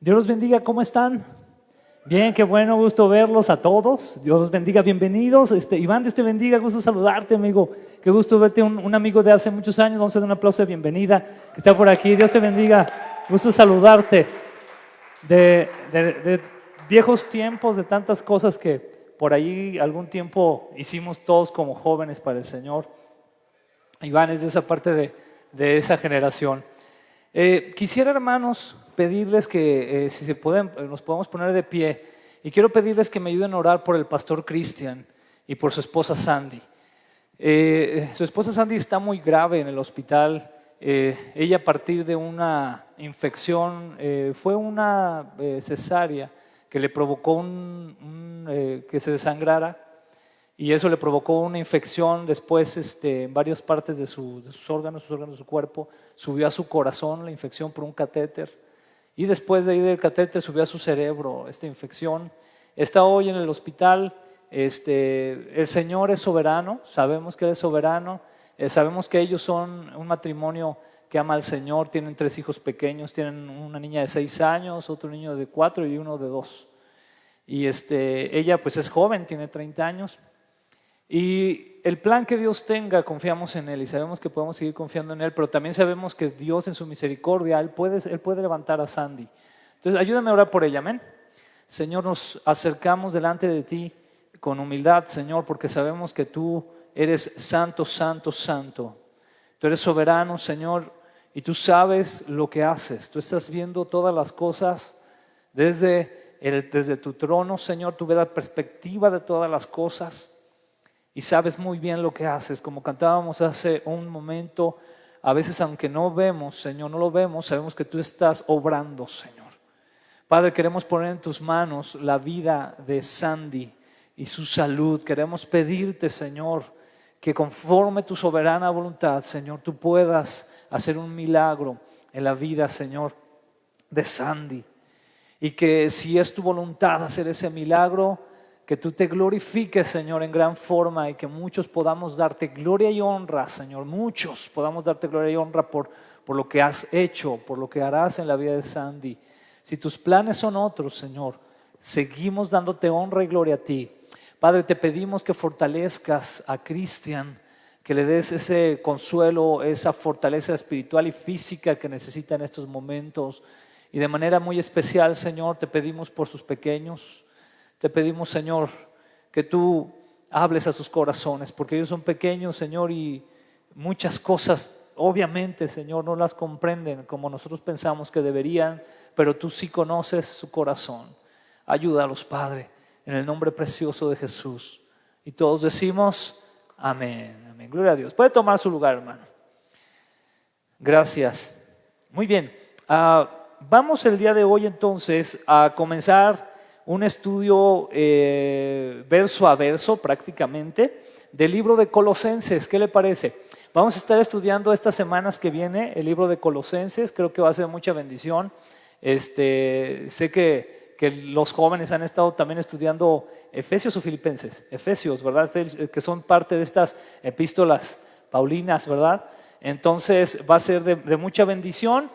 Dios los bendiga, ¿cómo están? Bien, qué bueno, gusto verlos a todos. Dios los bendiga, bienvenidos. Iván, Dios te bendiga, gusto saludarte, amigo. Qué gusto verte, un amigo de hace muchos años. Vamos a dar un aplauso de bienvenida que está por aquí. Dios te bendiga, gusto saludarte. De viejos tiempos, de tantas cosas que por ahí algún tiempo hicimos todos como jóvenes para el Señor. Iván es de esa parte de esa generación. Quisiera, hermanos, pedirles que si se pueden, nos podemos poner de pie, y quiero pedirles que me ayuden a orar por el pastor Cristian y por su esposa Sandy. Su esposa Sandy está muy grave en el hospital. Ella, a partir de una infección, fue una cesárea que le provocó que se desangrara, y eso le provocó una infección. Después en varias partes de sus órganos de su cuerpo, subió a su corazón la infección por un catéter, y después de ahí del catéter subió a su cerebro esta infección. Está hoy en el hospital. El Señor es soberano, sabemos que Él es soberano, sabemos que ellos son un matrimonio que ama al Señor. Tienen 3 hijos pequeños, tienen una niña de 6 años, otro niño de 4 y uno de 2. Y ella pues es joven, tiene 30 años. Y el plan que Dios tenga, confiamos en Él y sabemos que podemos seguir confiando en Él, pero también sabemos que Dios en su misericordia, Él puede levantar a Sandy. Entonces ayúdame a orar por ella, amén. Señor, nos acercamos delante de ti con humildad, Señor, porque sabemos que tú eres santo, santo, santo. Tú eres soberano, Señor, y tú sabes lo que haces. Tú estás viendo todas las cosas desde tu trono, Señor. Tú ves la perspectiva de todas las cosas y sabes muy bien lo que haces. Como cantábamos hace un momento, a veces aunque no vemos, Señor, no lo vemos, sabemos que tú estás obrando, Señor. Padre, queremos poner en tus manos la vida de Sandy y su salud. Queremos pedirte, Señor, que conforme tu soberana voluntad, Señor, tú puedas hacer un milagro en la vida, Señor, de Sandy. Y que si es tu voluntad hacer ese milagro, que tú te glorifiques, Señor, en gran forma, y que muchos podamos darte gloria y honra, Señor. Muchos podamos darte gloria y honra por lo que has hecho, por lo que harás en la vida de Sandy. Si tus planes son otros, Señor, seguimos dándote honra y gloria a ti. Padre, te pedimos que fortalezcas a Cristian, que le des ese consuelo, esa fortaleza espiritual y física que necesita en estos momentos. Y de manera muy especial, Señor, te pedimos por sus pequeños. Te pedimos, Señor, que tú hables a sus corazones, porque ellos son pequeños, Señor, y muchas cosas, obviamente, Señor, no las comprenden como nosotros pensamos que deberían, pero tú sí conoces su corazón. Ayúdalos, Padre, en el nombre precioso de Jesús. Y todos decimos, amén, amén. Gloria a Dios. Puede tomar su lugar, hermano. Gracias. Muy bien. Vamos el día de hoy entonces a comenzar un estudio verso a verso prácticamente del libro de Colosenses. ¿Qué le parece? Vamos a estar estudiando estas semanas que viene el libro de Colosenses. Creo que va a ser mucha bendición. Sé que los jóvenes han estado también estudiando Efesios o Filipenses. Efesios, ¿verdad? Que son parte de estas epístolas paulinas, ¿verdad? Entonces va a ser de mucha bendición.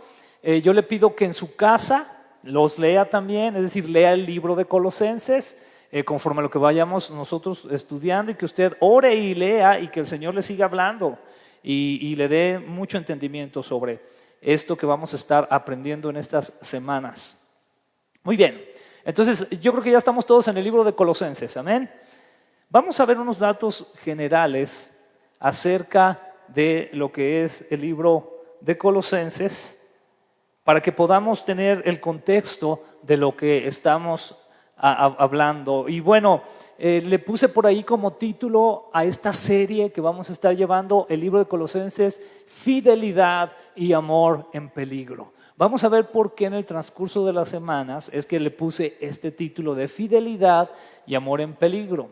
Yo le pido que en su casa los lea también, es decir, lea el libro de Colosenses conforme a lo que vayamos nosotros estudiando, y que usted ore y lea y que el Señor le siga hablando y le dé mucho entendimiento sobre esto que vamos a estar aprendiendo en estas semanas. Muy bien, entonces yo creo que ya estamos todos en el libro de Colosenses, amén. Vamos a ver unos datos generales acerca de lo que es el libro de Colosenses, para que podamos tener el contexto de lo que estamos hablando. Y bueno, le puse por ahí como título a esta serie que vamos a estar llevando, el libro de Colosenses, Fidelidad y Amor en Peligro. Vamos a ver por qué en el transcurso de las semanas es que le puse este título de Fidelidad y Amor en Peligro.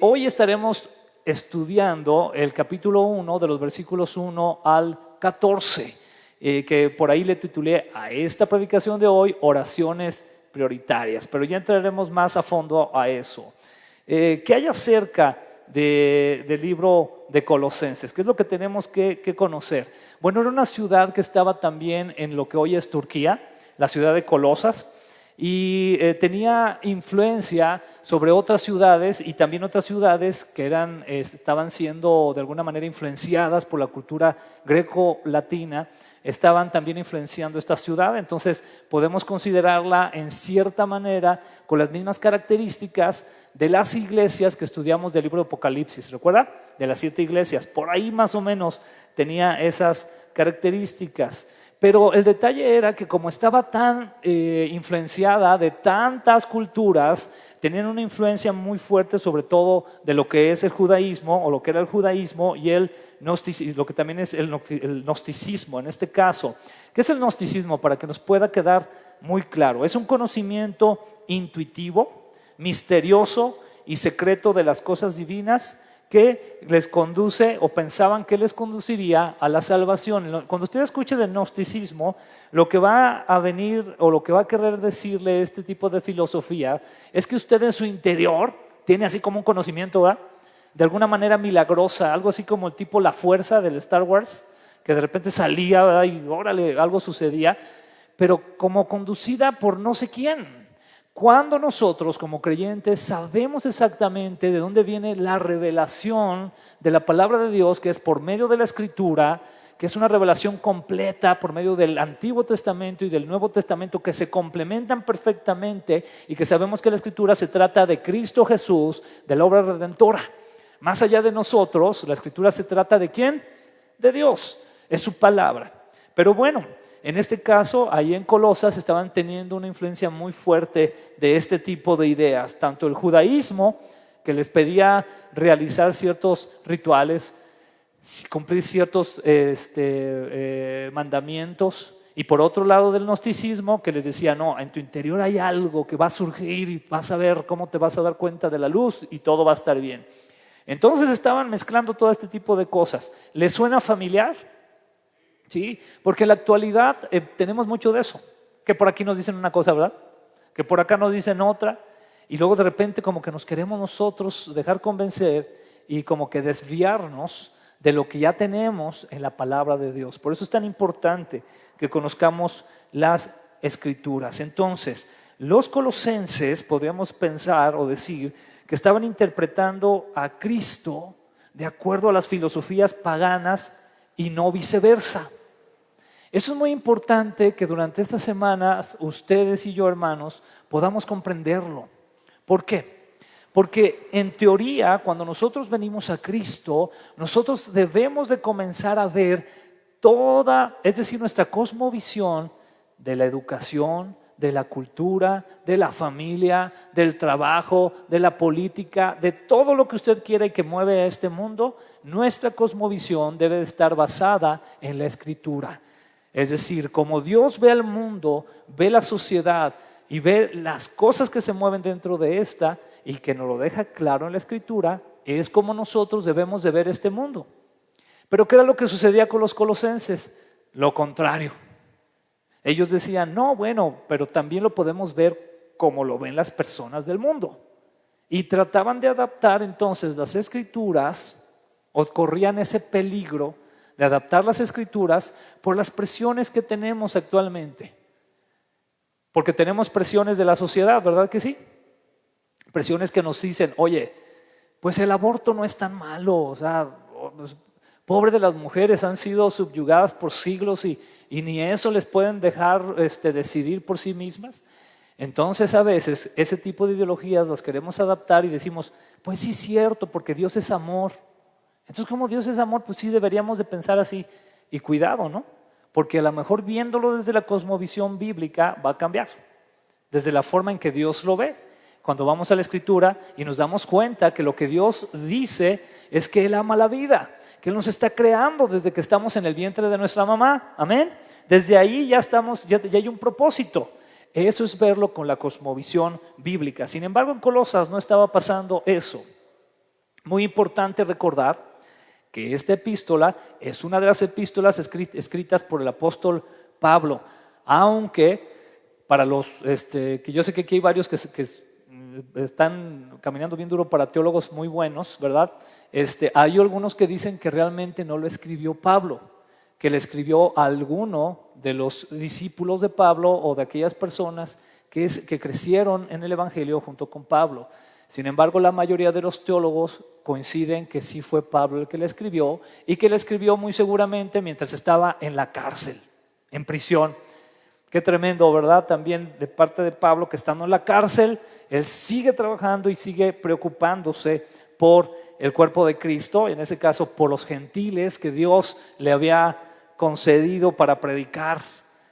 Hoy estaremos estudiando el capítulo 1 de los versículos 1 al 14. Que por ahí le titulé a esta predicación de hoy, Oraciones Prioritarias, pero ya entraremos más a fondo a eso. ¿Qué hay acerca del libro de Colosenses? ¿Qué es lo que tenemos que conocer? Bueno, era una ciudad que estaba también en lo que hoy es Turquía. la ciudad de Colosas, y tenía influencia sobre otras ciudades y también otras ciudades que estaban siendo de alguna manera influenciadas por la cultura greco-latina, estaban también influenciando esta ciudad. Entonces podemos considerarla en cierta manera con las mismas características de las iglesias que estudiamos del libro de Apocalipsis. ¿Recuerda? De las 7 iglesias, por ahí más o menos tenía esas características. Pero el detalle era que como estaba tan influenciada de tantas culturas, tenían una influencia muy fuerte sobre todo de lo que es el judaísmo o lo que era el judaísmo y lo que también es el gnosticismo en este caso. ¿Qué es el gnosticismo? Para que nos pueda quedar muy claro. Es un conocimiento intuitivo, misterioso y secreto de las cosas divinas que les conduce o pensaban que les conduciría a la salvación. Cuando usted escuche del gnosticismo, lo que va a venir o lo que va a querer decirle este tipo de filosofía es que usted en su interior tiene así como un conocimiento, ¿verdad? De alguna manera milagrosa, algo así como el tipo la fuerza del Star Wars, que de repente salía, ¿verdad? Y órale, algo sucedía, pero como conducida por no sé quién. Cuando nosotros como creyentes sabemos exactamente de dónde viene la revelación de la palabra de Dios, que es por medio de la Escritura, que es una revelación completa por medio del Antiguo Testamento y del Nuevo Testamento, que se complementan perfectamente y que sabemos que la Escritura se trata de Cristo Jesús, de la obra redentora. Más allá de nosotros, la Escritura se trata ¿de quién? De Dios, es su palabra. Pero bueno, en este caso, ahí en Colosas estaban teniendo una influencia muy fuerte de este tipo de ideas, tanto el judaísmo, que les pedía realizar ciertos rituales, cumplir ciertos mandamientos, y por otro lado del gnosticismo, que les decía, no, en tu interior hay algo que va a surgir y vas a ver cómo te vas a dar cuenta de la luz y todo va a estar bien. Entonces estaban mezclando todo este tipo de cosas. ¿Les suena familiar? Sí, porque en la actualidad tenemos mucho de eso, que por aquí nos dicen una cosa, ¿verdad? Que por acá nos dicen otra, y luego de repente como que nos queremos nosotros dejar convencer y como que desviarnos de lo que ya tenemos en la palabra de Dios. Por eso es tan importante que conozcamos las Escrituras. Entonces, los colosenses podríamos pensar o decir que estaban interpretando a Cristo de acuerdo a las filosofías paganas y no viceversa. Eso es muy importante que durante estas semanas ustedes y yo, hermanos, podamos comprenderlo. ¿Por qué? Porque en teoría, cuando nosotros venimos a Cristo, nosotros debemos de comenzar a ver toda, es decir, nuestra cosmovisión de la educación, de la cultura, de la familia, del trabajo, de la política, de todo lo que usted quiera y que mueve a este mundo. Nuestra cosmovisión debe de estar basada en la Escritura. Es decir, como Dios ve al mundo, ve la sociedad y ve las cosas que se mueven dentro de esta y que nos lo deja claro en la Escritura, es como nosotros debemos de ver este mundo. Pero ¿qué era lo que sucedía con los colosenses? Lo contrario. Ellos decían, no, bueno, pero también lo podemos ver como lo ven las personas del mundo. Y trataban de adaptar entonces las Escrituras, o corrían ese peligro de adaptar las Escrituras por las presiones que tenemos actualmente. Porque tenemos presiones de la sociedad, ¿verdad que sí? Presiones que nos dicen, oye, pues el aborto no es tan malo, o sea, pobre de las mujeres, han sido subyugadas por siglos y ni eso les pueden dejar decidir por sí mismas. Entonces a veces ese tipo de ideologías las queremos adaptar y decimos, pues sí es cierto, porque Dios es amor. Entonces, como Dios es amor, pues sí deberíamos de pensar así. Y cuidado, ¿no? Porque a lo mejor viéndolo desde la cosmovisión bíblica va a cambiar. Desde la forma en que Dios lo ve. Cuando vamos a la Escritura y nos damos cuenta que lo que Dios dice es que Él ama la vida, que Él nos está creando desde que estamos en el vientre de nuestra mamá. Amén. Desde ahí ya hay un propósito. Eso es verlo con la cosmovisión bíblica. Sin embargo, en Colosas no estaba pasando eso. Muy importante recordar que esta epístola es una de las epístolas escritas por el apóstol Pablo, aunque para los, que yo sé que aquí hay varios que están caminando bien duro para teólogos muy buenos, ¿verdad? Hay algunos que dicen que realmente no lo escribió Pablo, que le escribió a alguno de los discípulos de Pablo o de aquellas personas que crecieron en el Evangelio junto con Pablo. Sin embargo, la mayoría de los teólogos coinciden que sí fue Pablo el que le escribió y que le escribió muy seguramente mientras estaba en la cárcel, en prisión. Qué tremendo, ¿verdad? También de parte de Pablo, que estando en la cárcel, él sigue trabajando y sigue preocupándose por el cuerpo de Cristo, en ese caso por los gentiles que Dios le había concedido para predicar,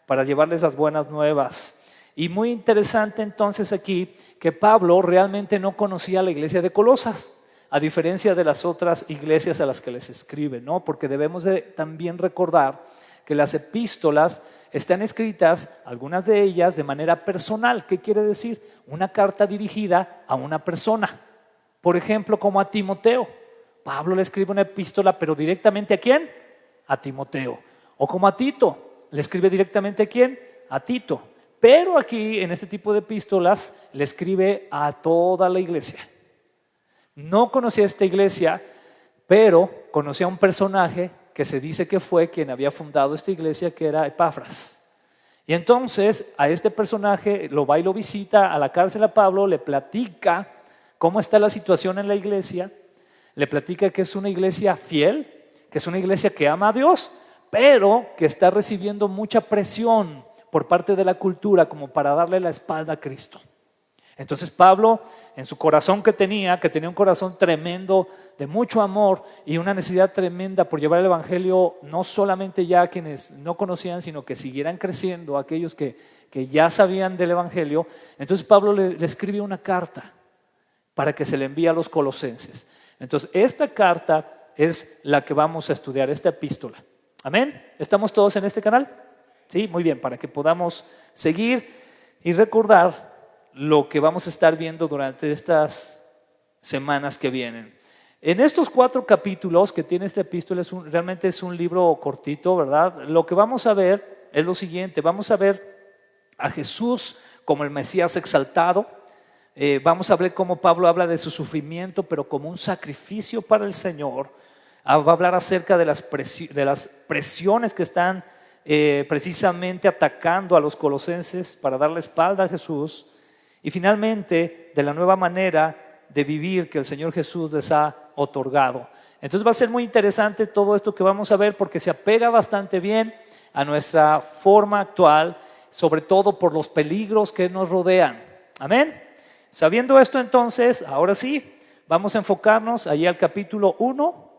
para llevarles las buenas nuevas. Y muy interesante entonces aquí que Pablo realmente no conocía la iglesia de Colosas, a diferencia de las otras iglesias a las que les escribe, ¿no? Porque debemos de también recordar que las epístolas están escritas, algunas de ellas, de manera personal. ¿Qué quiere decir? Una carta dirigida a una persona. Por ejemplo, como a Timoteo. Pablo le escribe una epístola, pero directamente ¿a quién? A Timoteo. O como a Tito, le escribe directamente ¿a quién? A Tito. Pero aquí, en este tipo de epístolas, le escribe a toda la iglesia. No conocía esta iglesia, pero conocía a un personaje que se dice que fue quien había fundado esta iglesia, que era Epafras. Y entonces a este personaje lo va y lo visita a la cárcel a Pablo, le platica cómo está la situación en la iglesia, le platica que es una iglesia fiel, que es una iglesia que ama a Dios, pero que está recibiendo mucha presión por parte de la cultura como para darle la espalda a Cristo. Entonces Pablo, en su corazón que tenía un corazón tremendo de mucho amor y una necesidad tremenda por llevar el evangelio no solamente ya a quienes no conocían, sino que siguieran creciendo, aquellos que ya sabían del evangelio. Entonces Pablo le escribe una carta para que se le envíe a los colosenses. Entonces esta carta es la que vamos a estudiar, esta epístola. ¿Amén? ¿Estamos todos en este canal? Sí, muy bien, para que podamos seguir y recordar lo que vamos a estar viendo durante estas semanas que vienen. En estos 4 capítulos que tiene esta epístola, realmente es un libro cortito, ¿verdad? Lo que vamos a ver es lo siguiente: vamos a ver a Jesús como el Mesías exaltado, vamos a ver cómo Pablo habla de su sufrimiento, pero como un sacrificio para el Señor. Va a hablar acerca de las presiones que están precisamente atacando a los colosenses para darle espalda a Jesús. Y finalmente, de la nueva manera de vivir que el Señor Jesús les ha otorgado. Entonces va a ser muy interesante todo esto que vamos a ver, porque se apega bastante bien a nuestra forma actual, sobre todo por los peligros que nos rodean. Amén. Sabiendo esto, entonces, ahora sí, vamos a enfocarnos allí al capítulo 1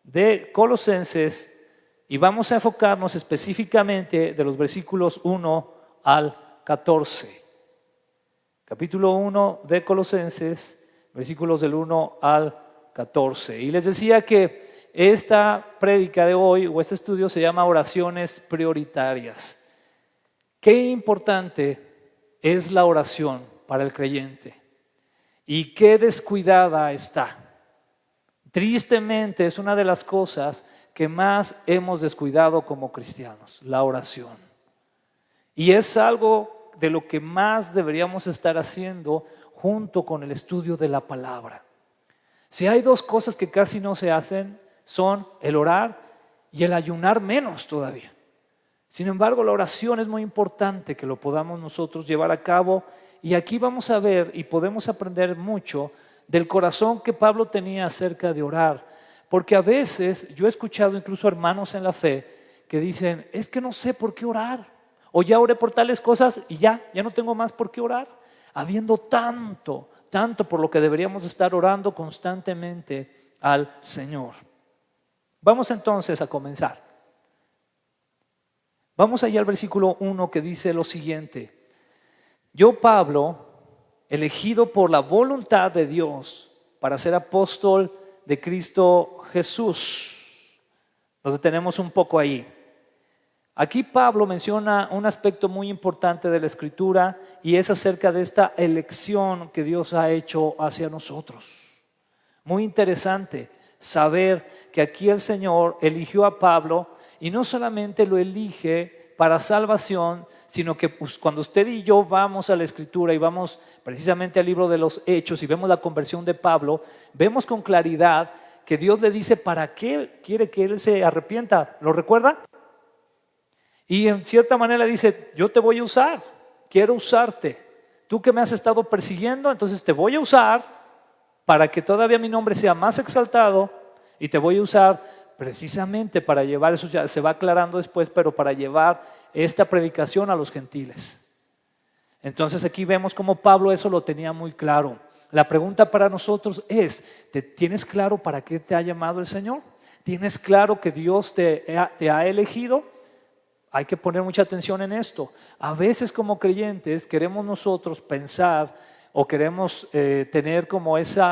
de Colosenses y vamos a enfocarnos específicamente de los versículos 1 al 14. Capítulo 1 de Colosenses, versículos del 1 al 14. Y les decía que esta prédica de hoy o este estudio se llama oraciones prioritarias. Qué importante es la oración para el creyente y qué descuidada está. Tristemente es una de las cosas que más hemos descuidado como cristianos, la oración. Y es algo de lo que más deberíamos estar haciendo junto con el estudio de la palabra. Si hay 2 cosas que casi no se hacen, son el orar y el ayunar menos todavía. Sin embargo, la oración es muy importante que lo podamos nosotros llevar a cabo, y aquí vamos a ver y podemos aprender mucho del corazón que Pablo tenía acerca de orar, porque a veces yo he escuchado incluso hermanos en la fe que dicen: es que no sé por qué orar, o ya oré por tales cosas y ya no tengo más por qué orar, habiendo tanto por lo que deberíamos estar orando constantemente al Señor. Vamos entonces a comenzar. Vamos allá al versículo 1 que dice lo siguiente: yo, Pablo, elegido por la voluntad de Dios para ser apóstol de Cristo Jesús. Nos detenemos un poco ahí. Aquí Pablo menciona un aspecto muy importante de la Escritura, y es acerca de esta elección que Dios ha hecho hacia nosotros. Muy interesante saber que aquí el Señor eligió a Pablo, y no solamente lo elige para salvación, sino que cuando usted y yo vamos a la Escritura y vamos precisamente al libro de los Hechos y vemos la conversión de Pablo, vemos con claridad que Dios le dice para qué quiere que él se arrepienta. ¿Lo recuerda? Y en cierta manera dice, yo te voy a usar, quiero usarte. Tú que me has estado persiguiendo, entonces te voy a usar para que todavía mi nombre sea más exaltado y te voy a usar precisamente para llevar, eso ya se va aclarando después, pero para llevar esta predicación a los gentiles. Entonces aquí vemos cómo Pablo eso lo tenía muy claro. La pregunta para nosotros es, ¿tienes claro para qué te ha llamado el Señor? ¿Tienes claro que Dios te ha elegido? Hay que poner mucha atención en esto. A veces como creyentes queremos nosotros pensar o queremos tener como ese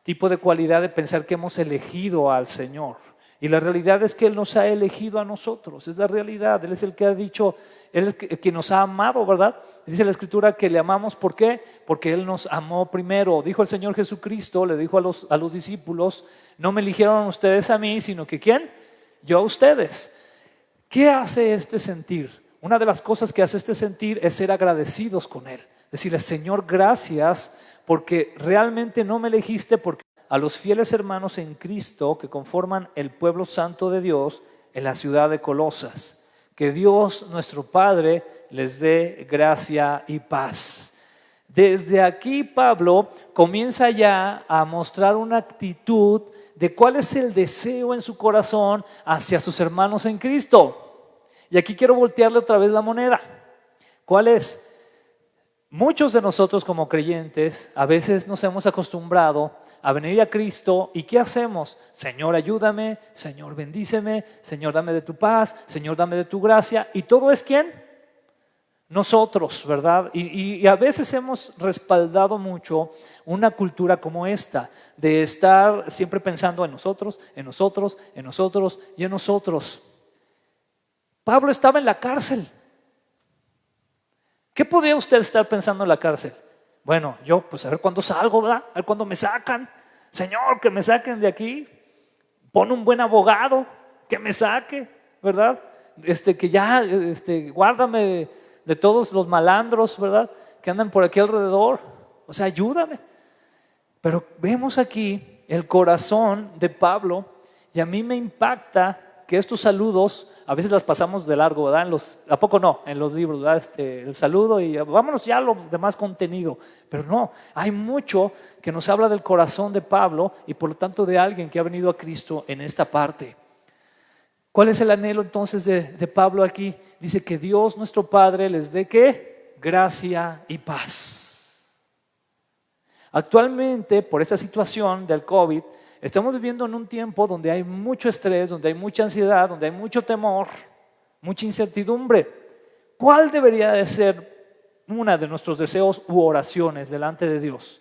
tipo de cualidad de pensar que hemos elegido al Señor. Y la realidad es que Él nos ha elegido a nosotros, es la realidad. Él es el que ha dicho, Él es el que nos ha amado, ¿verdad? Dice la Escritura que le amamos, ¿por qué? Porque Él nos amó primero. Dijo el Señor Jesucristo, le dijo a los discípulos, no me eligieron ustedes a mí, sino que ¿quién? Yo a ustedes. ¿Qué hace este sentir? Una de las cosas que hace este sentir es ser agradecidos con Él. Decirle, Señor, gracias porque realmente no me elegiste, porque a los fieles hermanos en Cristo que conforman el pueblo santo de Dios en la ciudad de Colosas. Que Dios, nuestro Padre, les dé gracia y paz. Desde aquí Pablo comienza ya a mostrar una actitud de cuál es el deseo en su corazón hacia sus hermanos en Cristo. Y aquí quiero voltearle otra vez la moneda. ¿Cuál es? Muchos de nosotros como creyentes a veces nos hemos acostumbrado a venir a Cristo y ¿qué hacemos? Señor, ayúdame, Señor, bendíceme, Señor, dame de tu paz, Señor, dame de tu gracia. ¿Y todo es quién? Nosotros, ¿verdad? Y a veces hemos respaldado mucho una cultura como esta, de estar siempre pensando en nosotros, en nosotros, en nosotros y en nosotros. Pablo estaba en la cárcel. ¿Qué podría usted estar pensando en la cárcel? Bueno, yo pues a ver cuándo salgo, ¿verdad? A ver cuándo me sacan. Señor, que me saquen de aquí. Pon un buen abogado que me saque, ¿verdad? Que ya, guárdame de todos los malandros, ¿verdad? Que andan por aquí alrededor. O sea, ayúdame. Pero vemos aquí el corazón de Pablo y a mí me impacta que estos saludos a veces las pasamos de largo, ¿verdad? ¿A poco no? En los libros, ¿verdad? El saludo y vámonos ya a lo demás contenido. Pero no, hay mucho que nos habla del corazón de Pablo y por lo tanto de alguien que ha venido a Cristo en esta parte. ¿Cuál es el anhelo entonces de Pablo aquí? Dice que Dios nuestro Padre les dé ¿qué? Gracia y paz. Actualmente, por esta situación del COVID, estamos viviendo en un tiempo donde hay mucho estrés, donde hay mucha ansiedad, donde hay mucho temor, mucha incertidumbre. ¿Cuál debería de ser una de nuestros deseos u oraciones delante de Dios?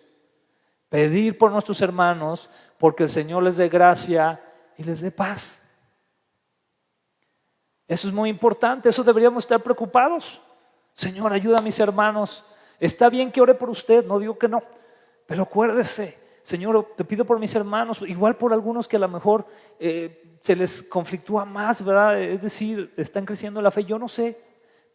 Pedir por nuestros hermanos, porque el Señor les dé gracia y les dé paz. Eso es muy importante, eso deberíamos estar preocupados. Señor, ayuda a mis hermanos. Está bien que ore por usted, no digo que no, pero acuérdese, Señor, te pido por mis hermanos, igual por algunos que a lo mejor se les conflictúa más, ¿verdad? Es decir, están creciendo en la fe, yo no sé,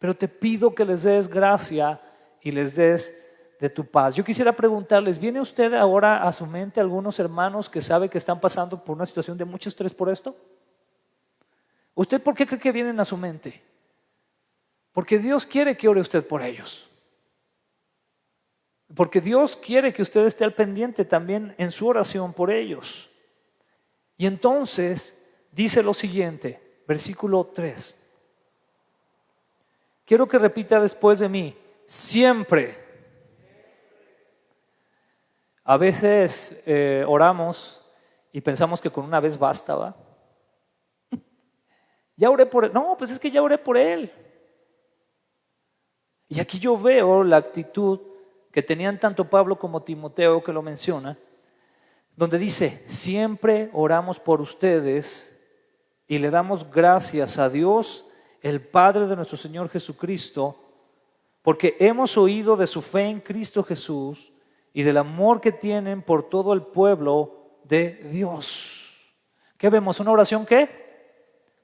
pero te pido que les des gracia y les des de tu paz. Yo quisiera preguntarles, ¿viene usted ahora a su mente algunos hermanos que sabe que están pasando por una situación de mucho estrés por esto? ¿Usted por qué cree que vienen a su mente? Porque Dios quiere que ore usted por ellos. Porque Dios quiere que usted esté al pendiente también en su oración por ellos. Y entonces dice lo siguiente, versículo 3. Quiero que repita después de mí, siempre. A veces oramos y pensamos que con una vez basta, ¿va? Ya oré por él. No, pues es que ya oré por él. Y aquí yo veo la actitud que tenían tanto Pablo como Timoteo, que lo menciona, donde dice, siempre oramos por ustedes y le damos gracias a Dios, el Padre de nuestro Señor Jesucristo, porque hemos oído de su fe en Cristo Jesús y del amor que tienen por todo el pueblo de Dios. ¿Qué vemos? ¿Una oración qué?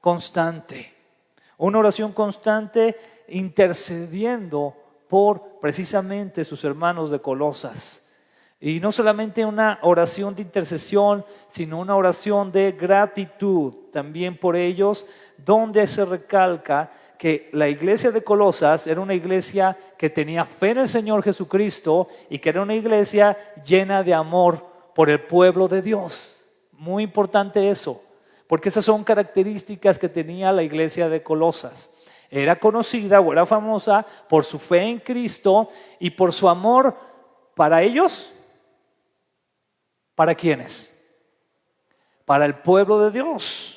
Constante. Una oración constante intercediendo por precisamente sus hermanos de Colosas. Y no solamente una oración de intercesión, sino una oración de gratitud también por ellos, donde se recalca que la iglesia de Colosas era una iglesia que tenía fe en el Señor Jesucristo y que era una iglesia llena de amor por el pueblo de Dios. Muy importante eso, porque esas son características que tenía la iglesia de Colosas. Era conocida o era famosa por su fe en Cristo y por su amor para ellos. ¿Para quiénes? Para el pueblo de Dios.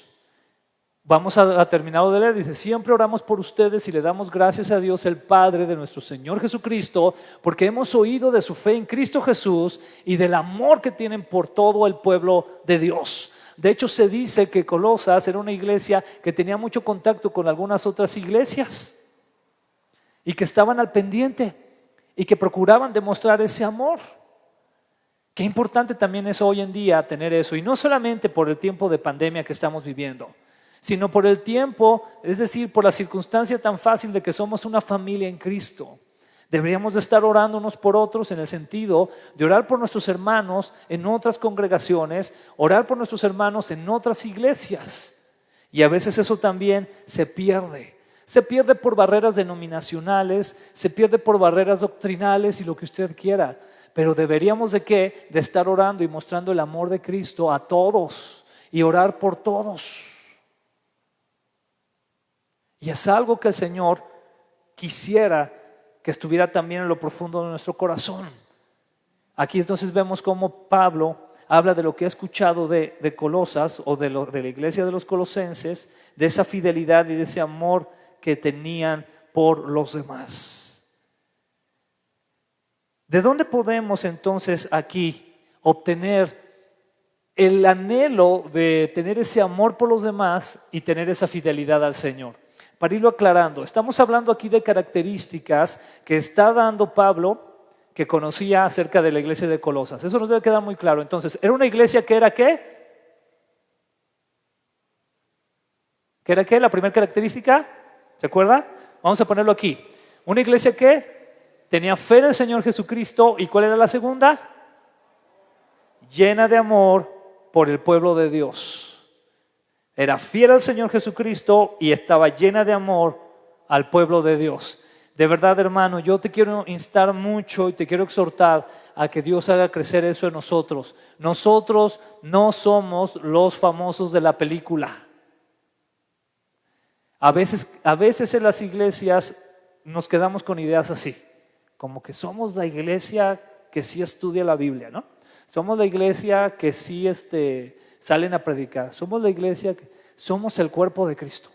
Vamos a terminar de leer, dice: siempre oramos por ustedes y le damos gracias a Dios el Padre de nuestro Señor Jesucristo, porque hemos oído de su fe en Cristo Jesús y del amor que tienen por todo el pueblo de Dios. De hecho, se dice que Colosas era una iglesia que tenía mucho contacto con algunas otras iglesias y que estaban al pendiente y que procuraban demostrar ese amor. Qué importante también es hoy en día tener eso, y no solamente por el tiempo de pandemia que estamos viviendo, sino por el tiempo, es decir, por la circunstancia tan fácil de que somos una familia en Cristo. Deberíamos de estar orando unos por otros en el sentido de orar por nuestros hermanos en otras congregaciones, orar por nuestros hermanos en otras iglesias. Y a veces eso también se pierde. Se pierde por barreras denominacionales, se pierde por barreras doctrinales y lo que usted quiera. Pero deberíamos de estar orando y mostrando el amor de Cristo a todos y orar por todos. Y es algo que el Señor quisiera que estuviera también en lo profundo de nuestro corazón. Aquí entonces vemos cómo Pablo habla de lo que ha escuchado de Colosas o de la iglesia de los colosenses, de esa fidelidad y de ese amor que tenían por los demás. ¿De dónde podemos entonces aquí obtener el anhelo de tener ese amor por los demás y tener esa fidelidad al Señor? Para irlo aclarando, estamos hablando aquí de características que está dando Pablo, que conocía acerca de la iglesia de Colosas. Eso nos debe quedar muy claro. Entonces, ¿era una iglesia que era qué? ¿Qué era qué? La primera característica, ¿se acuerda? Vamos a ponerlo aquí. Una iglesia que tenía fe en el Señor Jesucristo. ¿Y cuál era la segunda? Llena de amor por el pueblo de Dios. Era fiel al Señor Jesucristo y estaba llena de amor al pueblo de Dios. De verdad, hermano, yo te quiero instar mucho y te quiero exhortar a que Dios haga crecer eso en nosotros. Nosotros no somos los famosos de la película. A veces en las iglesias nos quedamos con ideas así, como que somos la iglesia que sí estudia la Biblia, ¿no? Somos la iglesia que sí salen a predicar. Somos la iglesia que somos el cuerpo de Cristo.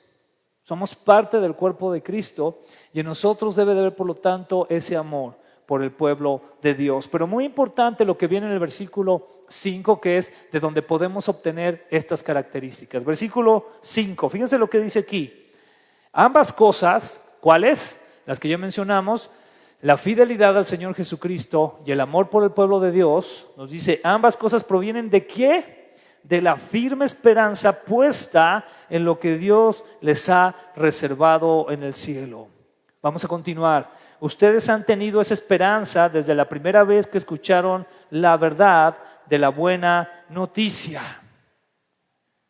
Somos parte del cuerpo de Cristo y en nosotros debe de haber, por lo tanto, ese amor por el pueblo de Dios. Pero muy importante lo que viene en el versículo 5, que es de donde podemos obtener estas características. Versículo 5, fíjense lo que dice aquí. Ambas cosas, ¿cuáles? Las que ya mencionamos, la fidelidad al Señor Jesucristo y el amor por el pueblo de Dios, nos dice, ambas cosas provienen ¿de qué? De la firme esperanza puesta en lo que Dios les ha reservado en el cielo. Vamos a continuar. Ustedes han tenido esa esperanza desde la primera vez que escucharon la verdad de la buena noticia.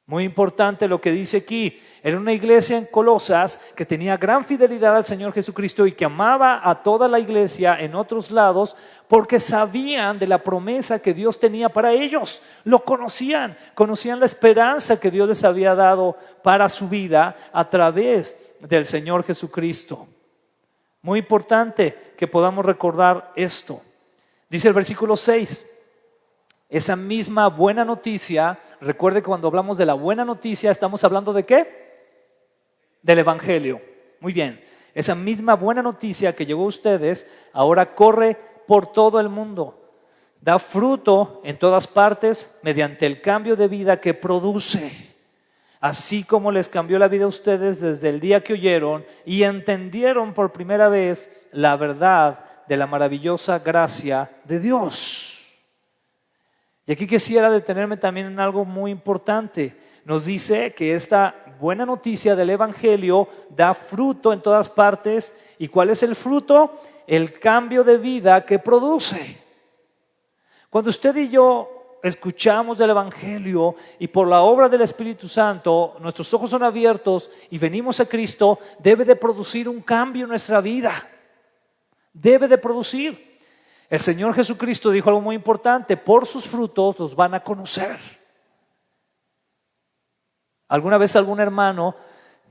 Muy importante lo que dice aquí. Era una iglesia en Colosas que tenía gran fidelidad al Señor Jesucristo y que amaba a toda la iglesia en otros lados porque sabían de la promesa que Dios tenía para ellos. Lo conocían la esperanza que Dios les había dado para su vida a través del Señor Jesucristo. Muy importante que podamos recordar esto. Dice el versículo 6, esa misma buena noticia, recuerde que cuando hablamos de la buena noticia estamos hablando ¿de qué? Del Evangelio. Muy bien, esa misma buena noticia que llegó a ustedes ahora corre por todo el mundo, da fruto en todas partes mediante el cambio de vida que produce. Así como les cambió la vida a ustedes desde el día que oyeron y entendieron por primera vez la verdad de la maravillosa gracia de Dios. Y aquí quisiera detenerme también en algo muy importante. Nos dice que esta buena noticia del Evangelio da fruto en todas partes. ¿Y cuál es el fruto? El cambio de vida que produce. Cuando usted y yo escuchamos del Evangelio y por la obra del Espíritu Santo, nuestros ojos son abiertos y venimos a Cristo, debe de producir un cambio en nuestra vida. Debe de producir. El Señor Jesucristo dijo algo muy importante: por sus frutos los van a conocer. Alguna vez algún hermano,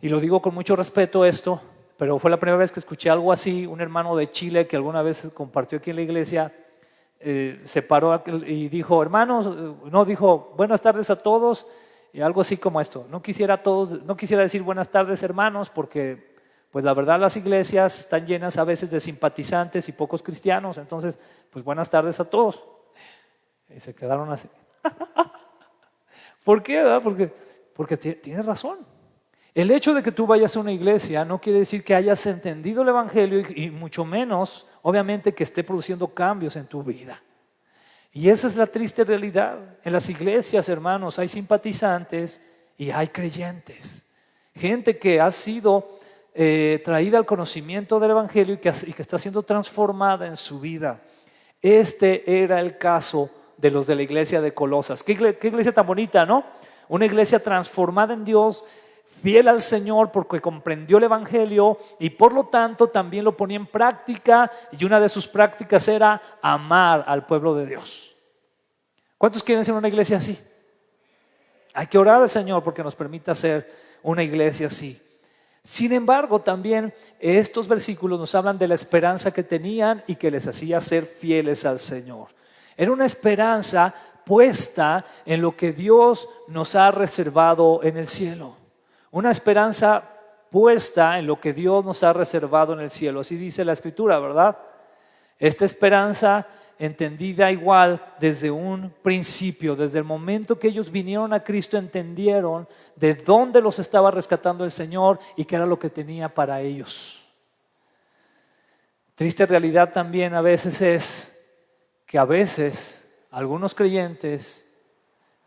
y lo digo con mucho respeto esto, pero fue la primera vez que escuché algo así, un hermano de Chile que alguna vez compartió aquí en la iglesia, se paró y dijo: hermanos, no, dijo buenas tardes a todos, y algo así como esto. No quisiera decir buenas tardes, hermanos, porque pues la verdad las iglesias están llenas a veces de simpatizantes y pocos cristianos, entonces pues buenas tardes a todos. Y se quedaron así. ¿Por qué? ¿Verdad? Porque tiene razón. El hecho de que tú vayas a una iglesia no quiere decir que hayas entendido el Evangelio y mucho menos, obviamente, que esté produciendo cambios en tu vida. Y esa es la triste realidad. En las iglesias, hermanos, hay simpatizantes y hay creyentes. Gente que ha sido traída al conocimiento del Evangelio y que está siendo transformada en su vida. Este era el caso de los de la iglesia de Colosas. Qué iglesia tan bonita, ¿no? Una iglesia transformada en Dios, fiel al Señor porque comprendió el Evangelio y por lo tanto también lo ponía en práctica, y una de sus prácticas era amar al pueblo de Dios. ¿Cuántos quieren ser una iglesia así? Hay que orar al Señor porque nos permita ser una iglesia así. Sin embargo, también estos versículos nos hablan de la esperanza que tenían y que les hacía ser fieles al Señor. Era una esperanza puesta en lo que Dios nos ha reservado en el cielo. Una esperanza puesta en lo que Dios nos ha reservado en el cielo. Así dice la Escritura, ¿verdad? Esta esperanza entendida igual desde un principio, desde el momento que ellos vinieron a Cristo, entendieron de dónde los estaba rescatando el Señor y qué era lo que tenía para ellos. Triste realidad también a veces es que a veces a algunos creyentes